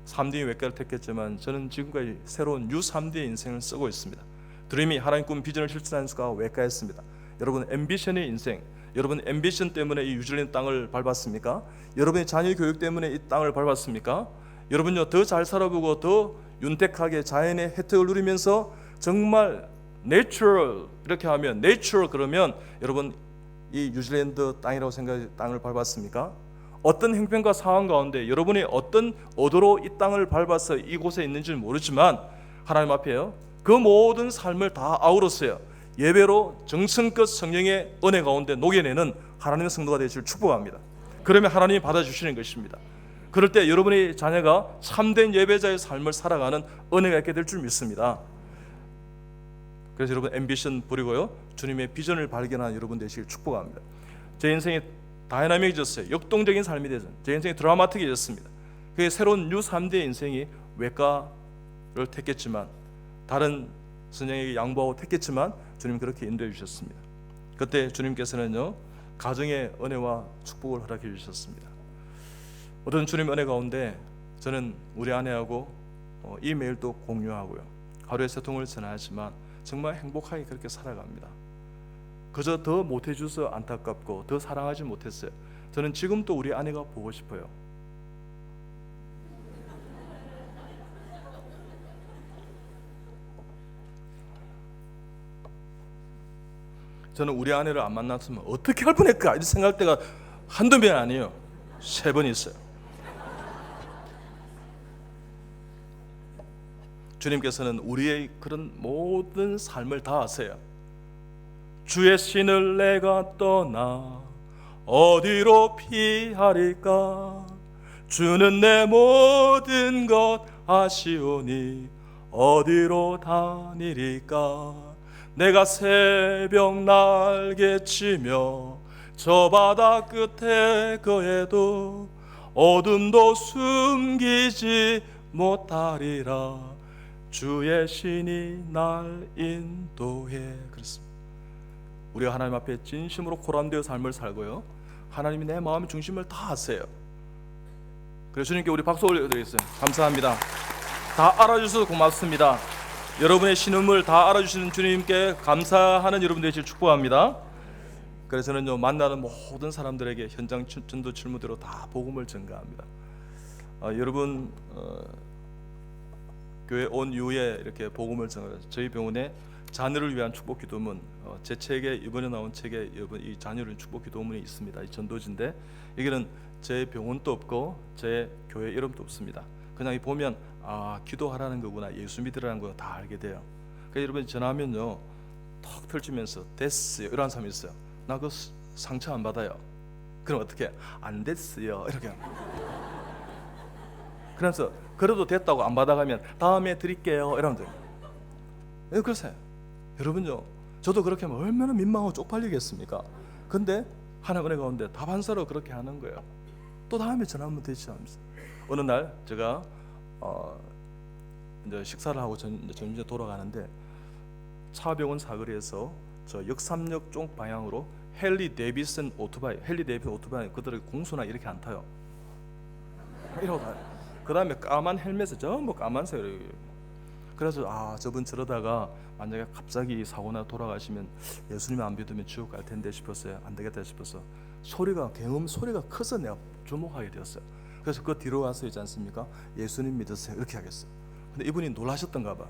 3D 외과를 택했지만 저는 지금까지 새로운 U3D의 인생을 쓰고 있습니다. 드림이 하나님 꿈 비전을 실천하는 수가 외과였습니다. 여러분 앰비션의 인생, 여러분 앰비션 때문에 이 뉴질랜드 땅을 밟았습니까? 여러분의 자녀 교육 때문에 이 땅을 밟았습니까? 여러분요, 더 잘 살아보고 더 윤택하게 자연의 혜택을 누리면서 정말 내추럴, 이렇게 하면 내추럴, 그러면 여러분 이 뉴질랜드 땅이라고 생각해 땅을 밟았습니까? 어떤 형편과 상황 가운데 여러분이 어떤 의도로 이 땅을 밟아서 이곳에 있는지는 모르지만 하나님 앞에요, 그 모든 삶을 다 아우렀어요. 예배로 정성껏 성령의 은혜 가운데 녹여내는 하나님의 성도가 되시길 축복합니다. 그러면 하나님이 받아주시는 것입니다. 그럴 때 여러분의 자녀가 참된 예배자의 삶을 살아가는 은혜가 있게 될 줄 믿습니다. 그래서 여러분 앰비션 부리고요, 주님의 비전을 발견한 여러분 되시길 축복합니다. 제 인생이 다이나믹해졌어요. 역동적인 삶이 되죠. 제 인생이 드라마틱해졌습니다. 그게 새로운 U3D의 인생이 외과를 택했지만, 다른 선생에게 양보하고 택했지만 주님 그렇게 인도해 주셨습니다. 그때 주님께서는요, 가정의 은혜와 축복을 허락해 주셨습니다. 어떤 주님 은혜 가운데 저는 우리 아내하고 이메일도 공유하고요, 하루에 3통을 전화하지만 정말 행복하게 그렇게 살아갑니다. 그저 더 못해줘서 안타깝고 더 사랑하지 못했어요. 저는 지금도 우리 아내가 보고 싶어요. 저는 우리 아내를 안 만났으면 어떻게 할 뻔했을까 이런 생각할 때가 한두 번 아니에요. 3번 있어요. 주님께서는 우리의 그런 모든 삶을 다 아세요. 주의 신을 내가 떠나 어디로 피하리까? 주는 내 모든 것 아시오니 어디로 다니리까? 내가 새벽 날개 치며 저 바다 끝에 거해도 어둠도 숨기지 못하리라. 주의 신이 날 인도해. 그렇습니다. 우리가 하나님 앞에 진심으로 코람되어 삶을 살고요, 하나님이 내 마음의 중심을 다 아세요. 그래서 주님께 우리 박수 올려드리겠어요. 감사합니다. 다 알아주셔서 고맙습니다. 여러분의 신음을 다 알아주시는 주님께 감사하는 여러분 되시길 축복합니다. 그래서 저는요, 만나는 모든 사람들에게 현장 전도 질문대로 다 복음을 전가합니다. 여러분 교회 온 이후에 이렇게 복음을 전가해요. 저희 병원에 자녀를 위한 축복 기도문, 제 책에 이번에 나온 책에 이 자녀를 축복 기도문이 있습니다. 이 전도지인데 여기는 제 병원도 없고 제 교회 이름도 없습니다. 그냥 보면 기도하라는 거구나, 예수 믿으라는 거 다 알게 돼요. 그러니까 여러분 전화하면요, 턱 펼치면서 됐어요 이런 사람이 있어요. 나 그 상처 안 받아요. 그럼 어떻게? 안 됐어요 이렇게. 그래서 그래도 됐다고 안 받아가면 다음에 드릴게요 이러면 돼요. 그러세요. 여러분요, 저도 그렇게 하면 얼마나 민망하고 쪽팔리겠습니까? 근데 하나님 은혜 가운데 다반사로 그렇게 하는 거예요. 또 다음에 전화하면 되지 않습니까? 어느 날 제가 이제 식사를 하고 점심에 돌아가는데 차병원 사거리에서 저 역삼역 쪽 방향으로 헨리 데이비슨 오토바이 그들의 공수나 이렇게 안 타요. 이러고 가요. 그 다음에 까만 헬멧에 전부 까만색이에요. 그래서 저분 저러다가 만약에 갑자기 사고나 돌아가시면 예수님 안 믿으면 지옥 갈 텐데 싶었어요. 안 되겠다 싶어서 경음 소리가 커서 내가 주목하게 되었어요. 그래서 그 뒤로 와서 있지 않습니까? 예수님 믿으세요 이렇게 하겠어요. 근데 이분이 놀라셨던가 봐.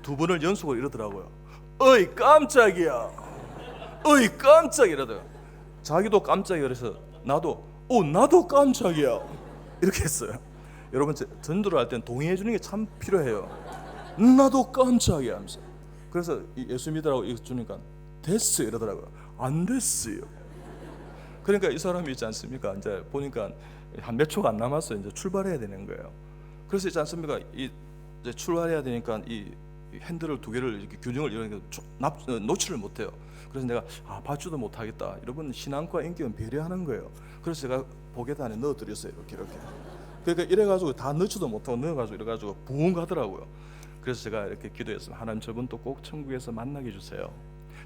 두 번을 연속으로 이러더라고요. 어이 깜짝이야, 어이 깜짝이야 이러더라고요. 자기도 깜짝이야. 그래서 나도 깜짝이야 이렇게 했어요. 여러분 전도를 할 땐 동의해 주는 게 참 필요해요. 나도 깜짝이야 하면서. 그래서 예수 믿으라고 이거 주니까 됐어요 이러더라고요. 안 됐어요. 그러니까 이 사람이 있지 않습니까? 이제 보니까 한 몇 초가 안 남았어요. 이제 출발해야 되는 거예요. 그래서 있지 않습니까? 이제 출발해야 되니까 이 핸들을 두 개를 이렇게 균형을 이렇게 놓지를 못해요. 그래서 내가 받지도 못하겠다. 여러분 신앙과 인격은 배려하는 거예요. 그래서 제가 보게도 안에 넣어드렸어요. 이렇게. 그러니까 이래가지고 다 넣지도 못하고 넣어가지고 이래가지고 붕 가더라고요. 그래서 제가 이렇게 기도했습니다. 하나님 저분도 꼭 천국에서 만나게 해주세요.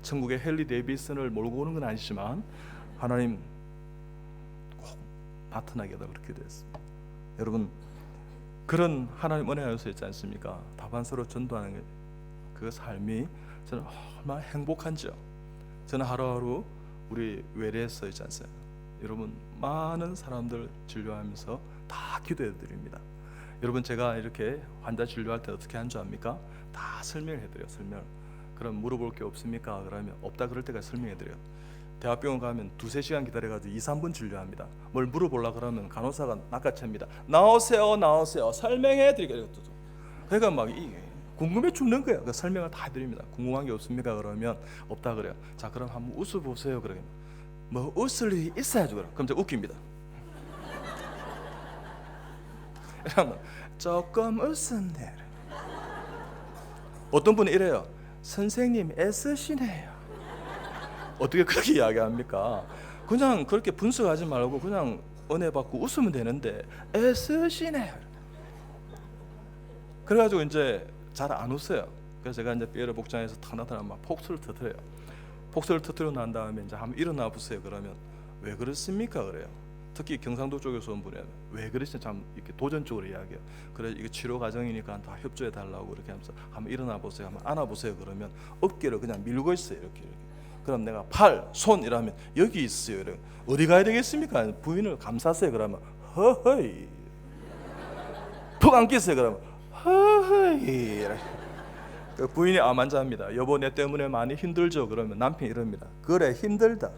천국에 헨리 데이비슨을 몰고 오는 건 아니지만 하나님 꼭 나타나게 해달라고 그렇게 기도했습니다. 여러분 그런 하나님 은혜가 있지 않습니까? 다반사로 전도하는 그 삶이 저는 얼마나 행복한지요. 저는 하루하루 우리 외래에서 있지 않습니까? 여러분 많은 사람들 진료하면서 다 기도해 드립니다. 여러분 제가 이렇게 환자 진료할 때 어떻게 하는 줄 압니까? 다 설명해 드려요. 그럼 물어볼 게 없습니까? 그러면 없다 그럴 때까지 설명해 드려요. 대학병원 가면 2-3시간 기다려가지고 2-3분 진료합니다. 뭘 물어보려고 그러면 간호사가 낚아챕니다. 나오세요 설명해 드릴게요. 그러니까 막 궁금해 죽는 거예요. 그 설명을 다 해드립니다. 궁금한 게 없습니까? 그러면 없다 그래요. 자 그럼 한번 웃어보세요. 그러면 뭐 웃을 일이 있어야죠. 그럼 제가 웃깁니다. 그러면 조금 웃은데 어떤 분이 이래요. 선생님 애쓰시네요. 어떻게 그렇게 이야기합니까? 그냥 그렇게 분석하지 말고 그냥 은혜 받고 웃으면 되는데 애쓰시네요. 그래가지고 이제 잘 안 웃어요. 그래서 제가 이제 뼈를 복장해서 탁 나타나면 막 폭소를 터뜨려요. 폭소를 터뜨리고 난 다음에 이제 한번 일어나 보세요. 그러면 왜 그렇습니까? 그래요. 특히 경상도 쪽에서 온 분이 왜 그러시냐 참 이렇게 도전적으로 이야기해요. 그래 이게 치료 과정이니까 다 협조해 달라고 이렇게 하면서 한번 일어나 보세요. 한번 안아 보세요. 그러면 어깨를 그냥 밀고 있어요. 이렇게. 그럼 내가 팔, 손 이러면 여기 있어요. 이렇게. 어디 가야 되겠습니까? 부인을 감쌌어요. 그러면 허허이. 푹 안겠어요. 그러면 허허이. 그 부인이 암환자입니다. 여보 내 때문에 많이 힘들죠. 그러면 남편이 이럽니다. 그래 힘들다.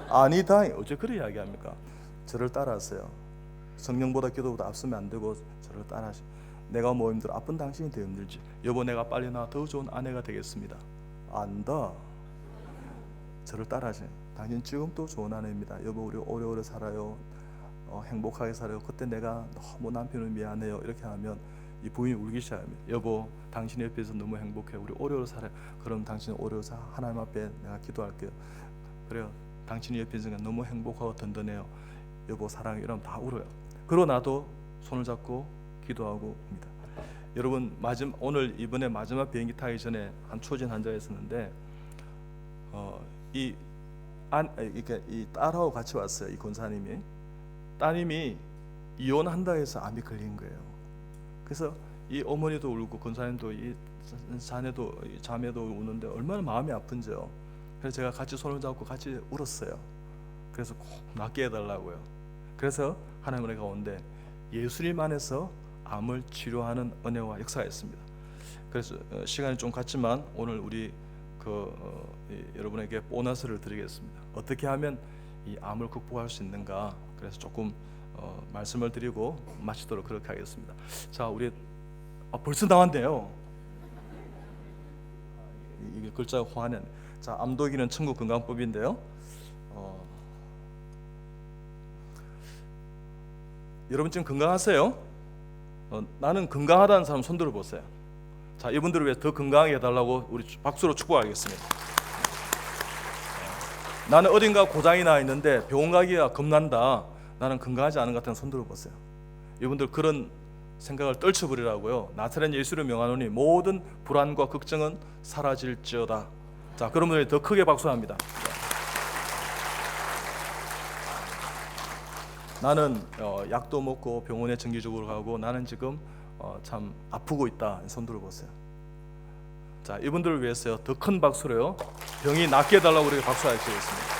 아니다. 어째 그래 이야기합니까? 저를 따라하세요. 성령보다 기도보다 앞서면 안 되고 저를 따라하세요. 내가 뭐 힘들어? 아픈 당신이 더 힘들지. 여보 내가 빨리 나와 더 좋은 아내가 되겠습니다. 안다. 저를 따라하세요. 당신 지금도 좋은 아내입니다. 여보 우리 오래오래 살아요. 행복하게 살아요. 그때 내가 너무 남편을 미안해요. 이렇게 하면 이 부인이 울기 시작합니다. 여보 당신 옆에서 너무 행복해. 우리 오래오래 살아요. 그럼 당신 오래오래 하나님 앞에 내가 기도할게요. 그래요. 당신이 옆에 있으니까 너무 행복하고 든든해요. 여보 사랑해. 이러면 다 울어요. 그러고 나도 손을 잡고 기도하고 옵니다. 여러분 오늘 이번에 마지막 비행기 타기 전에 한 초진 환자가 있었는데 이렇게 이 딸하고 같이 왔어요. 이 권사님이 따님이 이혼한다 해서 암이 걸린 거예요. 그래서 이 어머니도 울고 권사님도 이 자매도 우는데 얼마나 마음이 아픈지요. 그래서 제가 같이 손을 잡고 같이 울었어요. 그래서 꼭 낫게 해달라고요. 그래서 하나님의 가운데 예수님 안에서 암을 치료하는 은혜와 역사가 있습니다. 그래서 시간이 좀 갔지만 오늘 우리 여러분에게 보너스를 드리겠습니다. 어떻게 하면 이 암을 극복할 수 있는가? 그래서 조금 말씀을 드리고 마치도록 그렇게 하겠습니다. 자, 우리 벌써 나왔네요. 이게 글자가 화는. 자, 암독이는 천국 건강법인데요. 여러분 지금 건강하세요? 나는 건강하다는 사람 손 들어 보세요. 자, 이분들을 위해서 더 건강하게 해달라고 우리 박수로 축복하겠습니다. 나는 어딘가 고장이 나 있는데 병원 가기가 겁난다. 나는 건강하지 않은 것 같은 손 들어 보세요. 이분들 그런 생각을 떨쳐버리라고요. 나사렛 예수를 명하노니 모든 불안과 걱정은 사라질지어다. 자, 그런 분들이 더 크게 박수합니다. 나는 약도 먹고 병원에 정기적으로 가고 나는 지금 참 아프고 있다. 손 들어보세요. 자, 이분들을 위해서요 더 큰 박수로요 병이 낫게 해달라고 우리가 박수하시겠습니다.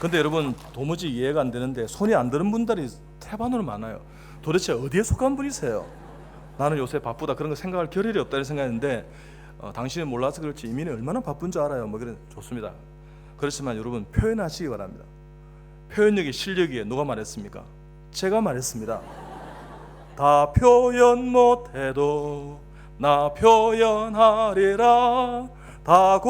근데 여러분 도무지 이해가 안 되는데 손이 안 드는 분들이 태반으로 많아요. 도대체 어디에 속한 분이세요? 나는 요새 바쁘다 그런 거 생각할 겨를이 없다 이런 생각했는데 당신은 몰라서 그렇지 이민이 얼마나 바쁜 줄 알아요. 뭐 그래 좋습니다. 그렇지만 여러분 표현하시기 바랍니다. 표현력이 실력이에요. 누가 말했습니까? 제가 말했습니다. 다 표현 못해도 나 표현하리라. 다